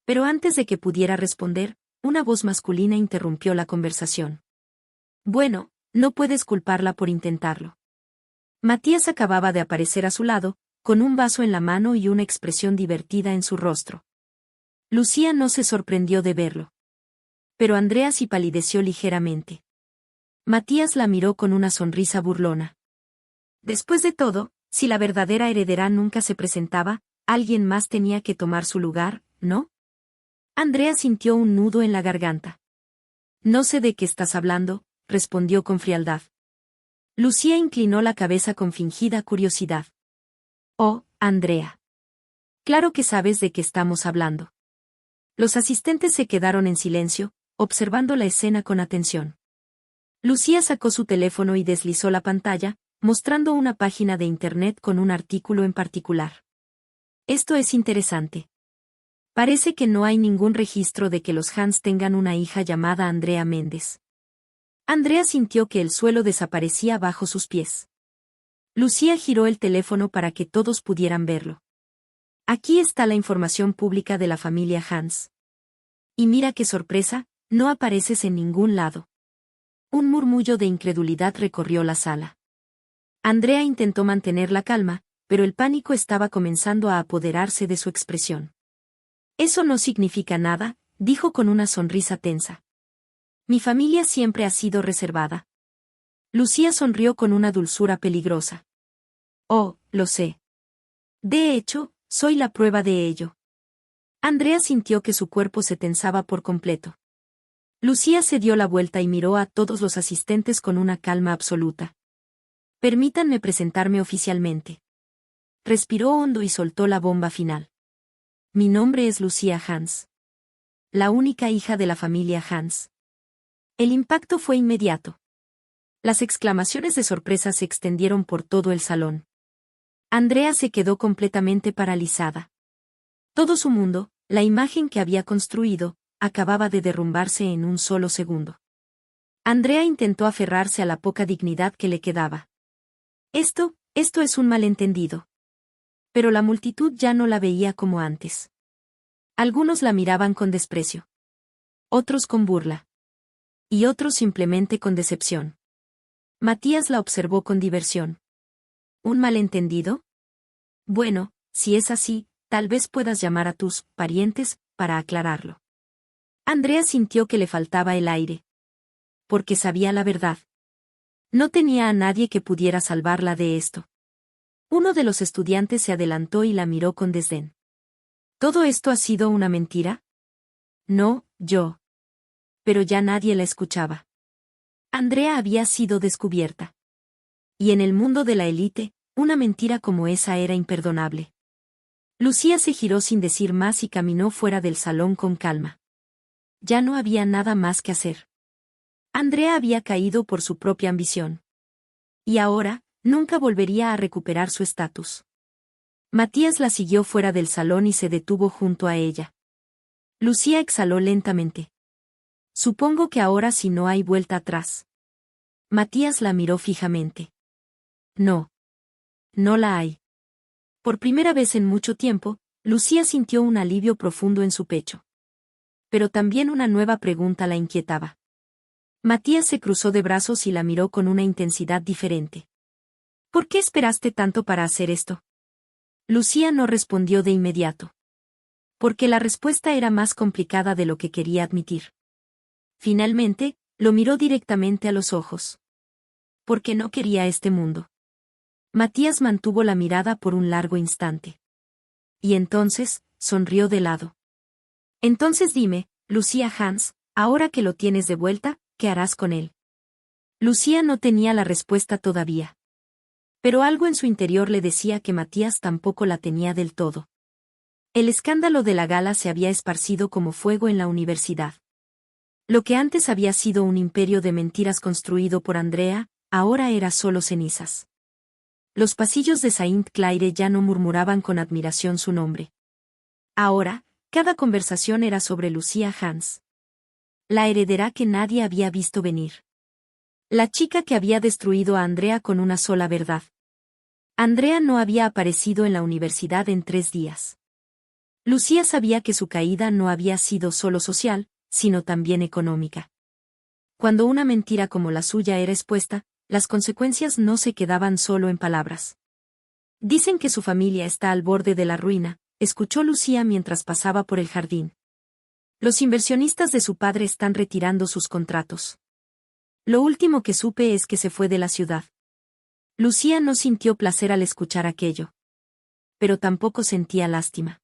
Pero antes de que pudiera responder, una voz masculina interrumpió la conversación. Bueno, no puedes culparla por intentarlo. Matías acababa de aparecer a su lado, con un vaso en la mano y una expresión divertida en su rostro. Lucía no se sorprendió de verlo. Pero Andrea sí palideció ligeramente. Matías la miró con una sonrisa burlona. Después de todo, si la verdadera heredera nunca se presentaba, alguien más tenía que tomar su lugar, ¿no? Andrea sintió un nudo en la garganta. No sé de qué estás hablando, respondió con frialdad. Lucía inclinó la cabeza con fingida curiosidad. Oh, Andrea. Claro que sabes de qué estamos hablando. Los asistentes se quedaron en silencio, observando la escena con atención. Lucía sacó su teléfono y deslizó la pantalla, mostrando una página de internet con un artículo en particular. Esto es interesante. Parece que no hay ningún registro de que los Hans tengan una hija llamada Andrea Méndez. Andrea sintió que el suelo desaparecía bajo sus pies. Lucía giró el teléfono para que todos pudieran verlo. Aquí está la información pública de la familia Hans. Y mira qué sorpresa, no apareces en ningún lado. Un murmullo de incredulidad recorrió la sala. Andrea intentó mantener la calma, pero el pánico estaba comenzando a apoderarse de su expresión. Eso no significa nada, dijo con una sonrisa tensa. Mi familia siempre ha sido reservada. Lucía sonrió con una dulzura peligrosa. Oh, lo sé. De hecho, soy la prueba de ello. Andrea sintió que su cuerpo se tensaba por completo. Lucía se dio la vuelta y miró a todos los asistentes con una calma absoluta. Permítanme presentarme oficialmente. Respiró hondo y soltó la bomba final. Mi nombre es Lucía Hans. La única hija de la familia Hans. El impacto fue inmediato. Las exclamaciones de sorpresa se extendieron por todo el salón. Andrea se quedó completamente paralizada. Todo su mundo, la imagen que había construido, acababa de derrumbarse en un solo segundo. Andrea intentó aferrarse a la poca dignidad que le quedaba. Esto es un malentendido. Pero la multitud ya no la veía como antes. Algunos la miraban con desprecio. Otros con burla. Y otros simplemente con decepción. Matías la observó con diversión. ¿Un malentendido? Bueno, si es así, tal vez puedas llamar a tus parientes para aclararlo. Andrea sintió que le faltaba el aire. Porque sabía la verdad. No tenía a nadie que pudiera salvarla de esto. Uno de los estudiantes se adelantó y la miró con desdén. ¿Todo esto ha sido una mentira? No, yo. Pero ya nadie la escuchaba. Andrea había sido descubierta. Y en el mundo de la élite, una mentira como esa era imperdonable. Lucía se giró sin decir más y caminó fuera del salón con calma. Ya no había nada más que hacer. Andrea había caído por su propia ambición. Y ahora, nunca volvería a recuperar su estatus. Matías la siguió fuera del salón y se detuvo junto a ella. Lucía exhaló lentamente. Supongo que ahora sí no hay vuelta atrás. Matías la miró fijamente. No. No la hay. Por primera vez en mucho tiempo, Lucía sintió un alivio profundo en su pecho. Pero también una nueva pregunta la inquietaba. Matías se cruzó de brazos y la miró con una intensidad diferente. ¿Por qué esperaste tanto para hacer esto? Lucía no respondió de inmediato. Porque la respuesta era más complicada de lo que quería admitir. Finalmente, lo miró directamente a los ojos. Porque no quería este mundo. Matías mantuvo la mirada por un largo instante. Y entonces, sonrió de lado. Entonces dime, Lucía Hans, ahora que lo tienes de vuelta, ¿qué harás con él? Lucía no tenía la respuesta todavía. Pero algo en su interior le decía que Matías tampoco la tenía del todo. El escándalo de la gala se había esparcido como fuego en la universidad. Lo que antes había sido un imperio de mentiras construido por Andrea, ahora era solo cenizas. Los pasillos de Saint Claire ya no murmuraban con admiración su nombre. Ahora, cada conversación era sobre Lucía Hans. La heredera que nadie había visto venir. La chica que había destruido a Andrea con una sola verdad. Andrea no había aparecido en la universidad en 3 días. Lucía sabía que su caída no había sido solo social, sino también económica. Cuando una mentira como la suya era expuesta, las consecuencias no se quedaban solo en palabras. Dicen que su familia está al borde de la ruina, escuchó Lucía mientras pasaba por el jardín. Los inversionistas de su padre están retirando sus contratos. Lo último que supe es que se fue de la ciudad. Lucía no sintió placer al escuchar aquello. Pero tampoco sentía lástima.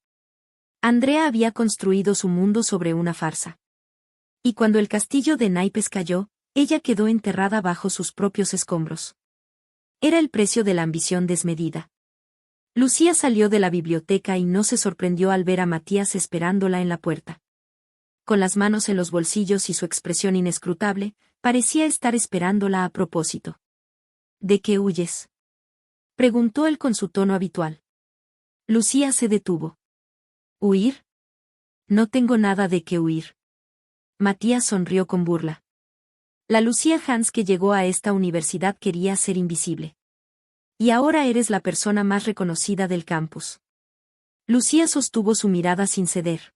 Andrea había construido su mundo sobre una farsa. Y cuando el castillo de naipes cayó, ella quedó enterrada bajo sus propios escombros. Era el precio de la ambición desmedida. Lucía salió de la biblioteca y no se sorprendió al ver a Matías esperándola en la puerta. Con las manos en los bolsillos y su expresión inescrutable, parecía estar esperándola a propósito. ¿De qué huyes?, preguntó él con su tono habitual. Lucía se detuvo. ¿Huir? No tengo nada de qué huir. Matías sonrió con burla. La Lucía Hans que llegó a esta universidad quería ser invisible. Y ahora eres la persona más reconocida del campus. Lucía sostuvo su mirada sin ceder.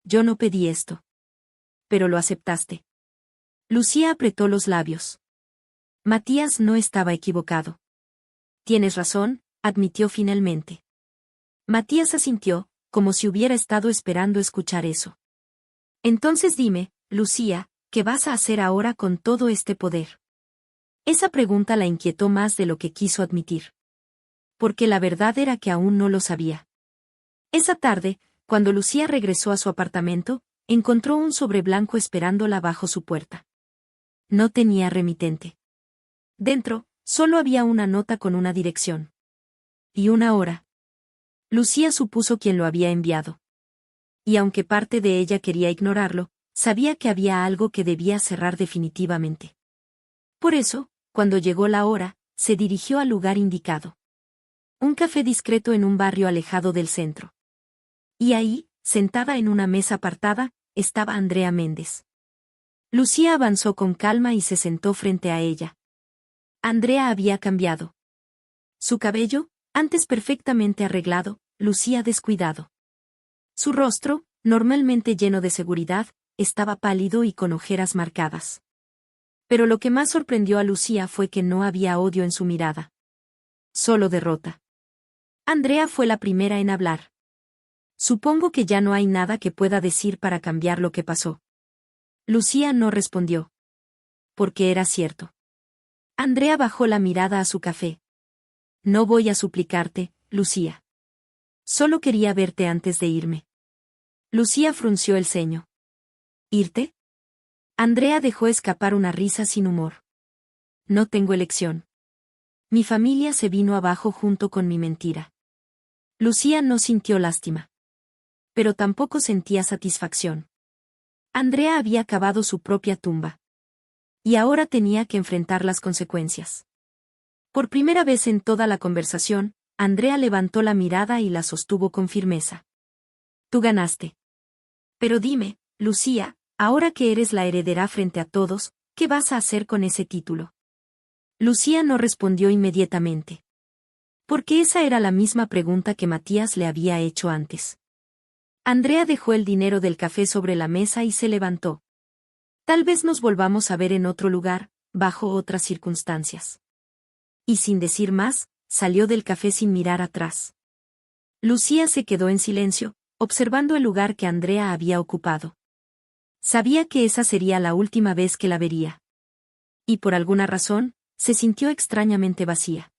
Yo no pedí esto. Pero lo aceptaste. Lucía apretó los labios. Matías no estaba equivocado. Tienes razón, admitió finalmente. Matías asintió, como si hubiera estado esperando escuchar eso. Entonces dime, Lucía, ¿qué vas a hacer ahora con todo este poder? Esa pregunta la inquietó más de lo que quiso admitir. Porque la verdad era que aún no lo sabía. Esa tarde, cuando Lucía regresó a su apartamento, encontró un sobre blanco esperándola bajo su puerta. No tenía remitente. Dentro, solo había una nota con una dirección. Y una hora. Lucía supuso quién lo había enviado. Y aunque parte de ella quería ignorarlo, sabía que había algo que debía cerrar definitivamente. Por eso, cuando llegó la hora, se dirigió al lugar indicado. Un café discreto en un barrio alejado del centro. Y ahí, sentada en una mesa apartada, estaba Andrea Méndez. Lucía avanzó con calma y se sentó frente a ella. Andrea había cambiado. Su cabello, antes perfectamente arreglado, lucía descuidado. Su rostro, normalmente lleno de seguridad, estaba pálido y con ojeras marcadas. Pero lo que más sorprendió a Lucía fue que no había odio en su mirada. Solo derrota. Andrea fue la primera en hablar. Supongo que ya no hay nada que pueda decir para cambiar lo que pasó. Lucía no respondió. Porque era cierto. Andrea bajó la mirada a su café. No voy a suplicarte, Lucía. Solo quería verte antes de irme. Lucía frunció el ceño. ¿Irte? Andrea dejó escapar una risa sin humor. No tengo elección. Mi familia se vino abajo junto con mi mentira. Lucía no sintió lástima. Pero tampoco sentía satisfacción. Andrea había cavado su propia tumba. Y ahora tenía que enfrentar las consecuencias. Por primera vez en toda la conversación, Andrea levantó la mirada y la sostuvo con firmeza. Tú ganaste. Pero dime, Lucía, ahora que eres la heredera frente a todos, ¿qué vas a hacer con ese título? Lucía no respondió inmediatamente. Porque esa era la misma pregunta que Matías le había hecho antes. Andrea dejó el dinero del café sobre la mesa y se levantó. Tal vez nos volvamos a ver en otro lugar, bajo otras circunstancias. Y sin decir más, salió del café sin mirar atrás. Lucía se quedó en silencio, observando el lugar que Andrea había ocupado. Sabía que esa sería la última vez que la vería. Y por alguna razón, se sintió extrañamente vacía.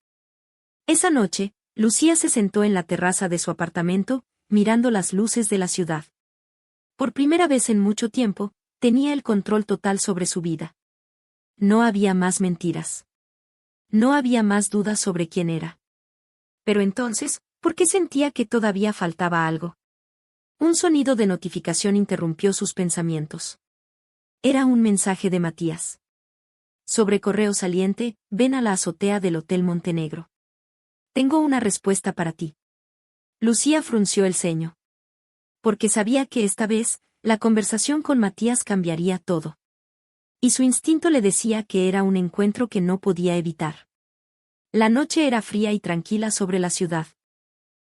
Esa noche, Lucía se sentó en la terraza de su apartamento, mirando las luces de la ciudad. Por primera vez en mucho tiempo, tenía el control total sobre su vida. No había más mentiras. No había más dudas sobre quién era. Pero entonces, ¿por qué sentía que todavía faltaba algo? Un sonido de notificación interrumpió sus pensamientos. Era un mensaje de Matías. Sobre correo saliente, ven a la azotea del Hotel Montenegro. Tengo una respuesta para ti. Lucía frunció el ceño. Porque sabía que esta vez, la conversación con Matías cambiaría todo. Y su instinto le decía que era un encuentro que no podía evitar. La noche era fría y tranquila sobre la ciudad.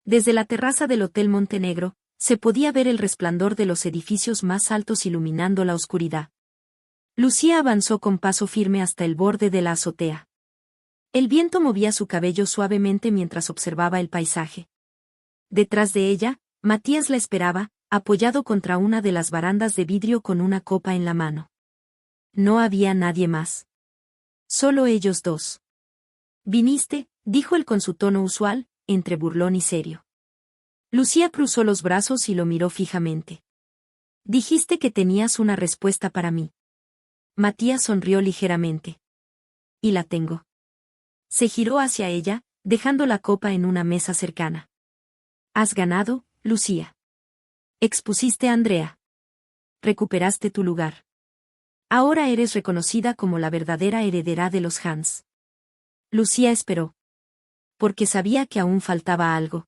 Desde la terraza del Hotel Montenegro, se podía ver el resplandor de los edificios más altos iluminando la oscuridad. Lucía avanzó con paso firme hasta el borde de la azotea. El viento movía su cabello suavemente mientras observaba el paisaje. Detrás de ella, Matías la esperaba, apoyado contra una de las barandas de vidrio con una copa en la mano. No había nadie más. Solo ellos dos. «Viniste», dijo él con su tono usual, entre burlón y serio. Lucía cruzó los brazos y lo miró fijamente. «Dijiste que tenías una respuesta para mí». Matías sonrió ligeramente. «Y la tengo». Se giró hacia ella, dejando la copa en una mesa cercana. «Has ganado, Lucía. Expusiste a Andrea. Recuperaste tu lugar. Ahora eres reconocida como la verdadera heredera de los Hans». Lucía esperó. Porque sabía que aún faltaba algo.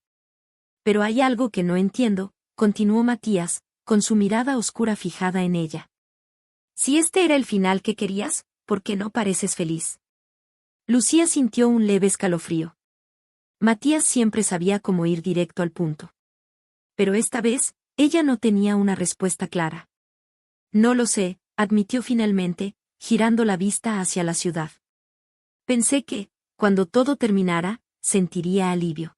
«Pero hay algo que no entiendo», continuó Matías, con su mirada oscura fijada en ella. «Si este era el final que querías, ¿por qué no pareces feliz?» Lucía sintió un leve escalofrío. Matías siempre sabía cómo ir directo al punto. Pero esta vez, ella no tenía una respuesta clara. «No lo sé», admitió finalmente, girando la vista hacia la ciudad. «Pensé que, cuando todo terminara, sentiría alivio».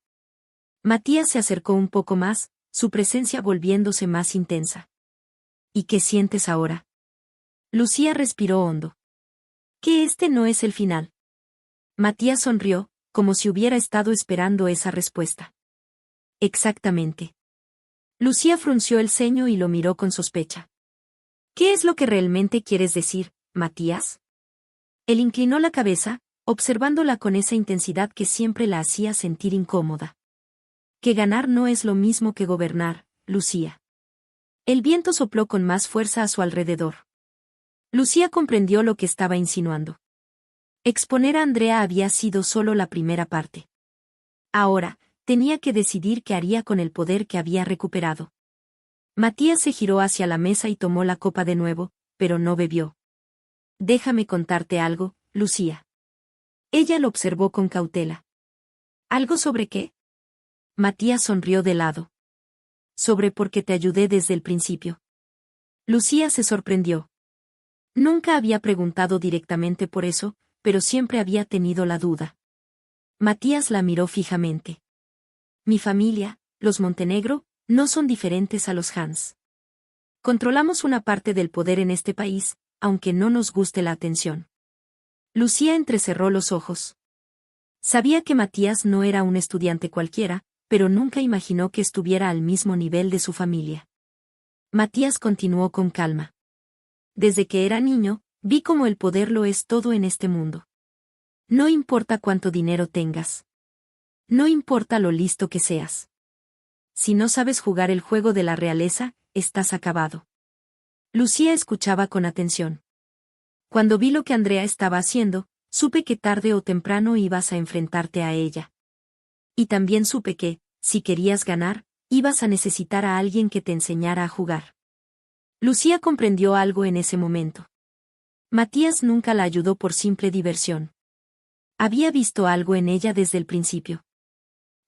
Matías se acercó un poco más, su presencia volviéndose más intensa. «¿Y qué sientes ahora?» Lucía respiró hondo. «Que este no es el final». Matías sonrió, como si hubiera estado esperando esa respuesta. «Exactamente». Lucía frunció el ceño y lo miró con sospecha. «¿Qué es lo que realmente quieres decir, Matías?» Él inclinó la cabeza, observándola con esa intensidad que siempre la hacía sentir incómoda. «Que ganar no es lo mismo que gobernar, Lucía». El viento sopló con más fuerza a su alrededor. Lucía comprendió lo que estaba insinuando. Exponer a Andrea había sido solo la primera parte. Ahora, tenía que decidir qué haría con el poder que había recuperado. Matías se giró hacia la mesa y tomó la copa de nuevo, pero no bebió. «Déjame contarte algo, Lucía». Ella lo observó con cautela. «¿Algo sobre qué?» Matías sonrió de lado. «Sobre por qué te ayudé desde el principio». Lucía se sorprendió. Nunca había preguntado directamente por eso, pero siempre había tenido la duda. Matías la miró fijamente. «Mi familia, los Montenegro, no son diferentes a los Hans. Controlamos una parte del poder en este país, aunque no nos guste la atención». Lucía entrecerró los ojos. Sabía que Matías no era un estudiante cualquiera, pero nunca imaginó que estuviera al mismo nivel de su familia. Matías continuó con calma. «Desde que era niño, vi cómo el poder lo es todo en este mundo. No importa cuánto dinero tengas. No importa lo listo que seas. Si no sabes jugar el juego de la realeza, estás acabado». Lucía escuchaba con atención. «Cuando vi lo que Andrea estaba haciendo, supe que tarde o temprano ibas a enfrentarte a ella. Y también supe que, si querías ganar, ibas a necesitar a alguien que te enseñara a jugar». Lucía comprendió algo en ese momento. Matías nunca la ayudó por simple diversión. Había visto algo en ella desde el principio.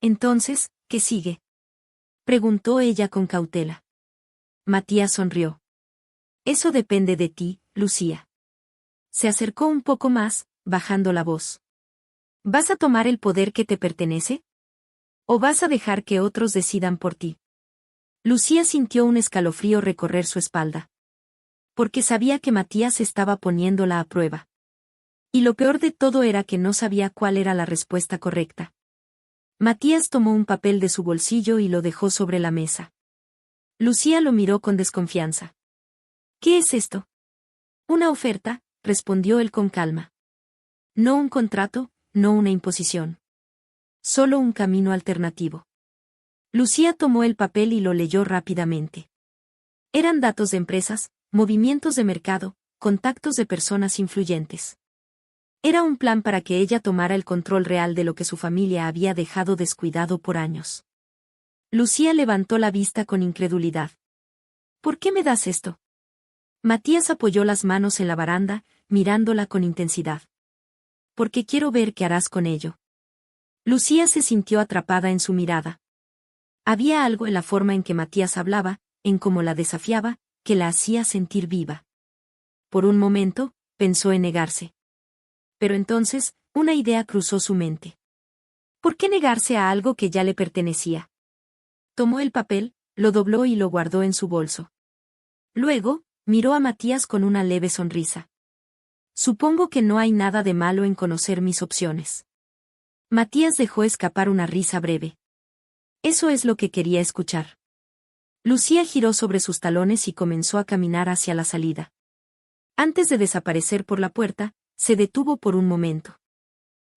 «Entonces, ¿qué sigue?», preguntó ella con cautela. Matías sonrió. «Eso depende de ti, Lucía». Se acercó un poco más, bajando la voz. «¿Vas a tomar el poder que te pertenece? ¿O vas a dejar que otros decidan por ti?». Lucía sintió un escalofrío recorrer su espalda. Porque sabía que Matías estaba poniéndola a prueba. Y lo peor de todo era que no sabía cuál era la respuesta correcta. Matías tomó un papel de su bolsillo y lo dejó sobre la mesa. Lucía lo miró con desconfianza. «¿Qué es esto?». «Una oferta», respondió él con calma. «No un contrato, no una imposición. Solo un camino alternativo». Lucía tomó el papel y lo leyó rápidamente. Eran datos de empresas, movimientos de mercado, contactos de personas influyentes. Era un plan para que ella tomara el control real de lo que su familia había dejado descuidado por años. Lucía levantó la vista con incredulidad. «¿Por qué me das esto?». Matías apoyó las manos en la baranda, mirándola con intensidad. «Porque quiero ver qué harás con ello». Lucía se sintió atrapada en su mirada. Había algo en la forma en que Matías hablaba, en cómo la desafiaba, que la hacía sentir viva. Por un momento, pensó en negarse. Pero entonces, una idea cruzó su mente. ¿Por qué negarse a algo que ya le pertenecía? Tomó el papel, lo dobló y lo guardó en su bolso. Luego, miró a Matías con una leve sonrisa. Supongo que no hay nada de malo en conocer mis opciones. Matías dejó escapar una risa breve. Eso es lo que quería escuchar. Lucía giró sobre sus talones y comenzó a caminar hacia la salida. Antes de desaparecer por la puerta, se detuvo por un momento.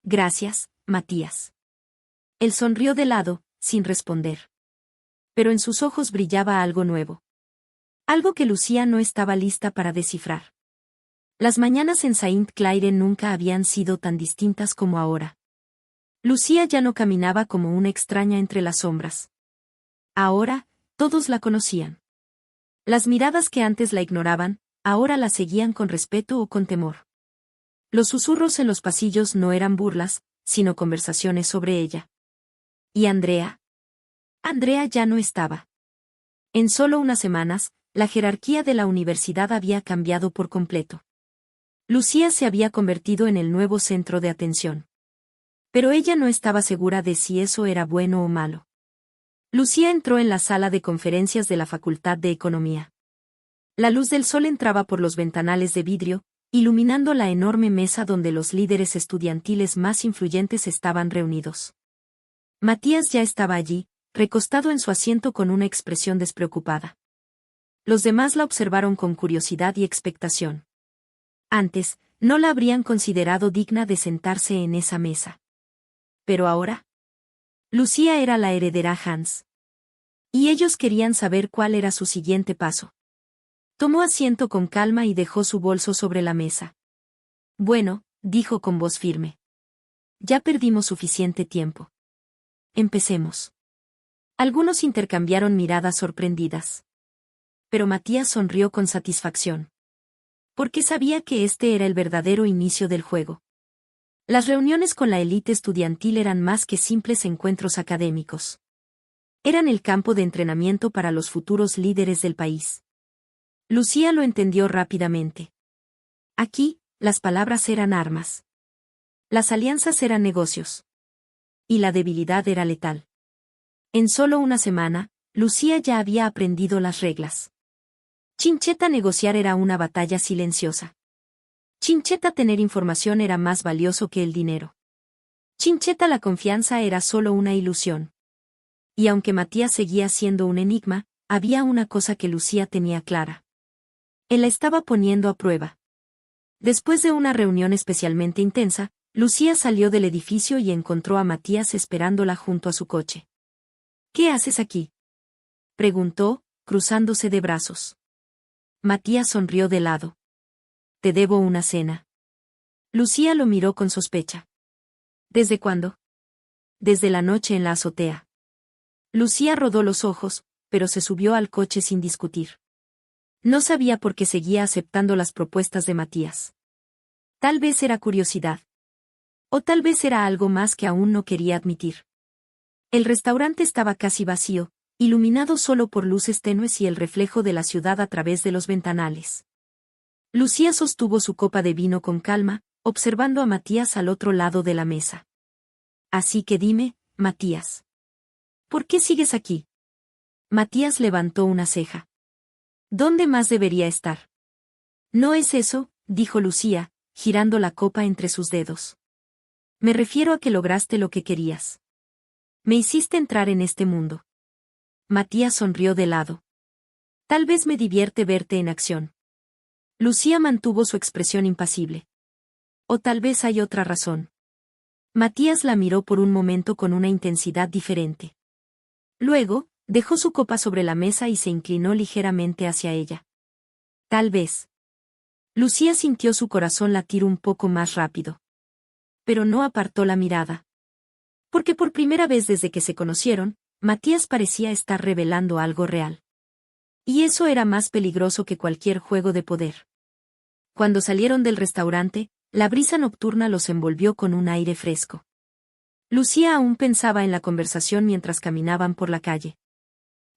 Gracias, Matías. Él sonrió de lado, sin responder. Pero en sus ojos brillaba algo nuevo. Algo que Lucía no estaba lista para descifrar. Las mañanas en Saint Claire nunca habían sido tan distintas como ahora. Lucía ya no caminaba como una extraña entre las sombras. Ahora, todos la conocían. Las miradas que antes la ignoraban, ahora la seguían con respeto o con temor. Los susurros en los pasillos no eran burlas, sino conversaciones sobre ella. ¿Y Andrea? Andrea ya no estaba. En solo unas semanas, la jerarquía de la universidad había cambiado por completo. Lucía se había convertido en el nuevo centro de atención. Pero ella no estaba segura de si eso era bueno o malo. Lucía entró en la sala de conferencias de la Facultad de Economía. La luz del sol entraba por los ventanales de vidrio, iluminando la enorme mesa donde los líderes estudiantiles más influyentes estaban reunidos. Matías ya estaba allí, recostado en su asiento con una expresión despreocupada. Los demás la observaron con curiosidad y expectación. Antes, no la habrían considerado digna de sentarse en esa mesa. Pero ahora, Lucía era la heredera Hans. Y ellos querían saber cuál era su siguiente paso. Tomó asiento con calma y dejó su bolso sobre la mesa. Bueno, dijo con voz firme. Ya perdimos suficiente tiempo. Empecemos. Algunos intercambiaron miradas sorprendidas. Pero Matías sonrió con satisfacción. Porque sabía que este era el verdadero inicio del juego. Las reuniones con la élite estudiantil eran más que simples encuentros académicos. Eran el campo de entrenamiento para los futuros líderes del país. Lucía lo entendió rápidamente. Aquí, las palabras eran armas. Las alianzas eran negocios. Y la debilidad era letal. En solo una semana, Lucía ya había aprendido las reglas. Chincheta negociar era una batalla silenciosa. Chincheta tener información era más valioso que el dinero. Chincheta la confianza era solo una ilusión. Y aunque Matías seguía siendo un enigma, había una cosa que Lucía tenía clara. Él la estaba poniendo a prueba. Después de una reunión especialmente intensa, Lucía salió del edificio y encontró a Matías esperándola junto a su coche. ¿Qué haces aquí?, preguntó, cruzándose de brazos. Matías sonrió de lado. Te debo una cena. Lucía lo miró con sospecha. ¿Desde cuándo? Desde la noche en la azotea. Lucía rodó los ojos, pero se subió al coche sin discutir. No sabía por qué seguía aceptando las propuestas de Matías. Tal vez era curiosidad. O tal vez era algo más que aún no quería admitir. El restaurante estaba casi vacío, iluminado solo por luces tenues y el reflejo de la ciudad a través de los ventanales. Lucía sostuvo su copa de vino con calma, observando a Matías al otro lado de la mesa. Así que dime, Matías. ¿Por qué sigues aquí? Matías levantó una ceja. ¿Dónde más debería estar? No es eso, dijo Lucía, girando la copa entre sus dedos. Me refiero a que lograste lo que querías. Me hiciste entrar en este mundo. Matías sonrió de lado. Tal vez me divierte verte en acción. Lucía mantuvo su expresión impasible. O tal vez hay otra razón. Matías la miró por un momento con una intensidad diferente. Luego, dejó su copa sobre la mesa y se inclinó ligeramente hacia ella. Tal vez. Lucía sintió su corazón latir un poco más rápido. Pero no apartó la mirada. Porque por primera vez desde que se conocieron, Matías parecía estar revelando algo real. Y eso era más peligroso que cualquier juego de poder. Cuando salieron del restaurante, la brisa nocturna los envolvió con un aire fresco. Lucía aún pensaba en la conversación mientras caminaban por la calle.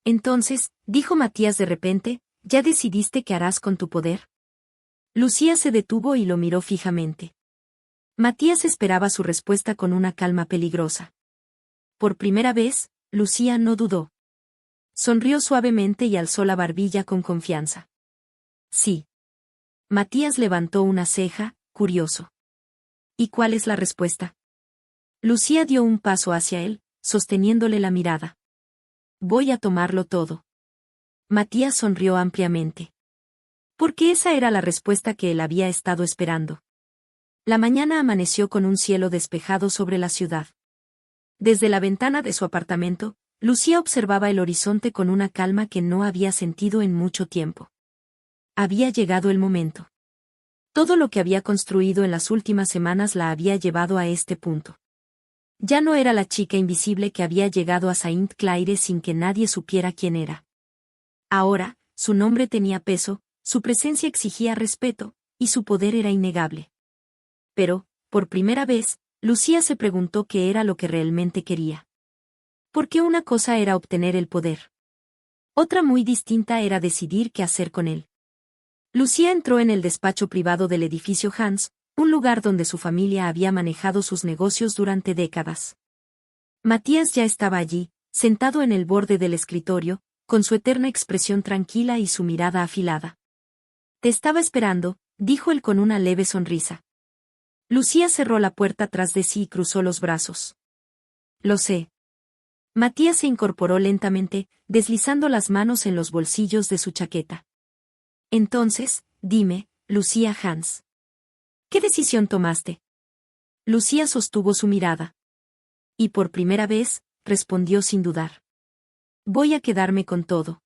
Entonces, dijo Matías de repente, ¿ya decidiste qué harás con tu poder? Lucía se detuvo y lo miró fijamente. Matías esperaba su respuesta con una calma peligrosa. Por primera vez, Lucía no dudó. Sonrió suavemente y alzó la barbilla con confianza. Sí. Matías levantó una ceja, curioso. ¿Y cuál es la respuesta? Lucía dio un paso hacia él, sosteniéndole la mirada. Voy a tomarlo todo. Matías sonrió ampliamente. Porque esa era la respuesta que él había estado esperando. La mañana amaneció con un cielo despejado sobre la ciudad. Desde la ventana de su apartamento, Lucía observaba el horizonte con una calma que no había sentido en mucho tiempo. Había llegado el momento. Todo lo que había construido en las últimas semanas la había llevado a este punto. Ya no era la chica invisible que había llegado a Saint Claire sin que nadie supiera quién era. Ahora, su nombre tenía peso, su presencia exigía respeto, y su poder era innegable. Pero, por primera vez, Lucía se preguntó qué era lo que realmente quería. Porque una cosa era obtener el poder. Otra muy distinta era decidir qué hacer con él. Lucía entró en el despacho privado del edificio Hans, un lugar donde su familia había manejado sus negocios durante décadas. Matías ya estaba allí, sentado en el borde del escritorio, con su eterna expresión tranquila y su mirada afilada. Te estaba esperando, dijo él con una leve sonrisa. Lucía cerró la puerta tras de sí y cruzó los brazos. Lo sé. Matías se incorporó lentamente, deslizando las manos en los bolsillos de su chaqueta. Entonces, dime, Lucía Hans. ¿Qué decisión tomaste? Lucía sostuvo su mirada. Y por primera vez, respondió sin dudar. Voy a quedarme con todo.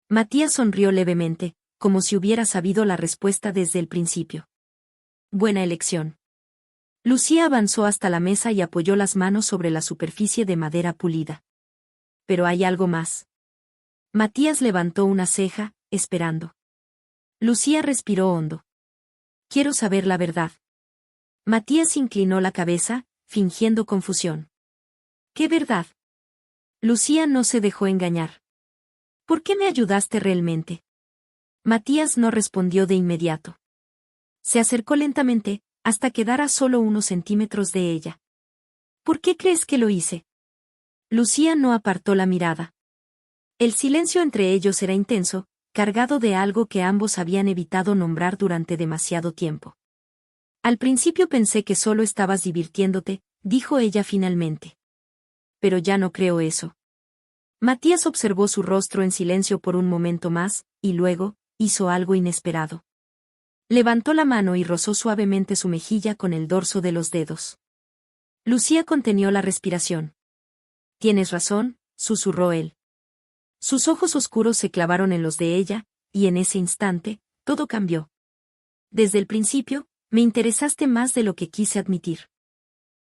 Matías sonrió levemente, como si hubiera sabido la respuesta desde el principio. Buena elección. Lucía avanzó hasta la mesa y apoyó las manos sobre la superficie de madera pulida. Pero hay algo más. Matías levantó una ceja, esperando. Lucía respiró hondo. Quiero saber la verdad. Matías inclinó la cabeza, fingiendo confusión. ¿Qué verdad? Lucía no se dejó engañar. ¿Por qué me ayudaste realmente? Matías no respondió de inmediato. Se acercó lentamente, hasta quedar a solo unos centímetros de ella. ¿Por qué crees que lo hice? Lucía no apartó la mirada. El silencio entre ellos era intenso, cargado de algo que ambos habían evitado nombrar durante demasiado tiempo. Al principio pensé que solo estabas divirtiéndote, dijo ella finalmente. Pero ya no creo eso. Matías observó su rostro en silencio por un momento más, y luego, hizo algo inesperado. Levantó la mano y rozó suavemente su mejilla con el dorso de los dedos. Lucía contenió la respiración. Tienes razón, susurró él. Sus ojos oscuros se clavaron en los de ella, y en ese instante, todo cambió. Desde el principio, me interesaste más de lo que quise admitir.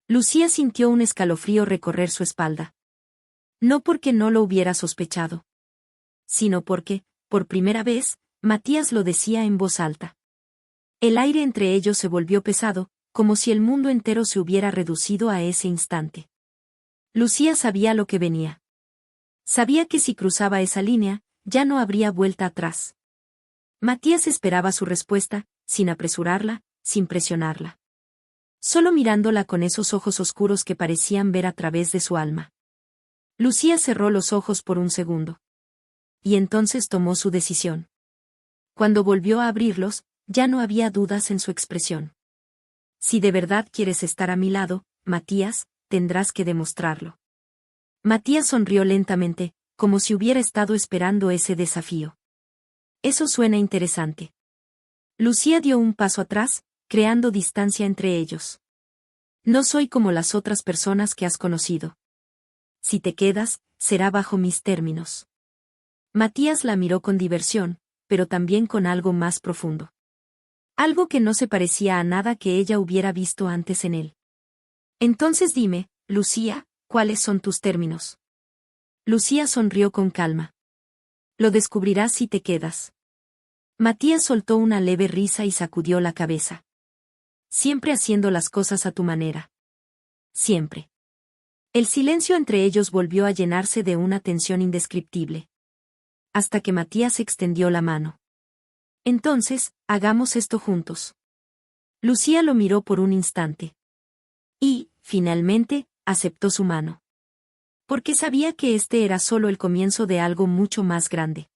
Lucía sintió un escalofrío recorrer su espalda. No porque no lo hubiera sospechado, sino porque, por primera vez, Matías lo decía en voz alta. El aire entre ellos se volvió pesado, como si el mundo entero se hubiera reducido a ese instante. Lucía sabía lo que venía. Sabía que si cruzaba esa línea, ya no habría vuelta atrás. Matías esperaba su respuesta, sin apresurarla, sin presionarla. Solo mirándola con esos ojos oscuros que parecían ver a través de su alma. Lucía cerró los ojos por un segundo. Y entonces tomó su decisión. Cuando volvió a abrirlos, ya no había dudas en su expresión. Si de verdad quieres estar a mi lado, Matías, tendrás que demostrarlo. Matías sonrió lentamente, como si hubiera estado esperando ese desafío. Eso suena interesante. Lucía dio un paso atrás, creando distancia entre ellos. No soy como las otras personas que has conocido. Si te quedas, será bajo mis términos. Matías la miró con diversión, pero también con algo más profundo. Algo que no se parecía a nada que ella hubiera visto antes en él. Entonces dime, Lucía, ¿cuáles son tus términos? Lucía sonrió con calma. Lo descubrirás si te quedas. Matías soltó una leve risa y sacudió la cabeza. Siempre haciendo las cosas a tu manera. Siempre. El silencio entre ellos volvió a llenarse de una tensión indescriptible. Hasta que Matías extendió la mano. Entonces, hagamos esto juntos. Lucía lo miró por un instante. Y, finalmente, aceptó su mano. Porque sabía que este era solo el comienzo de algo mucho más grande.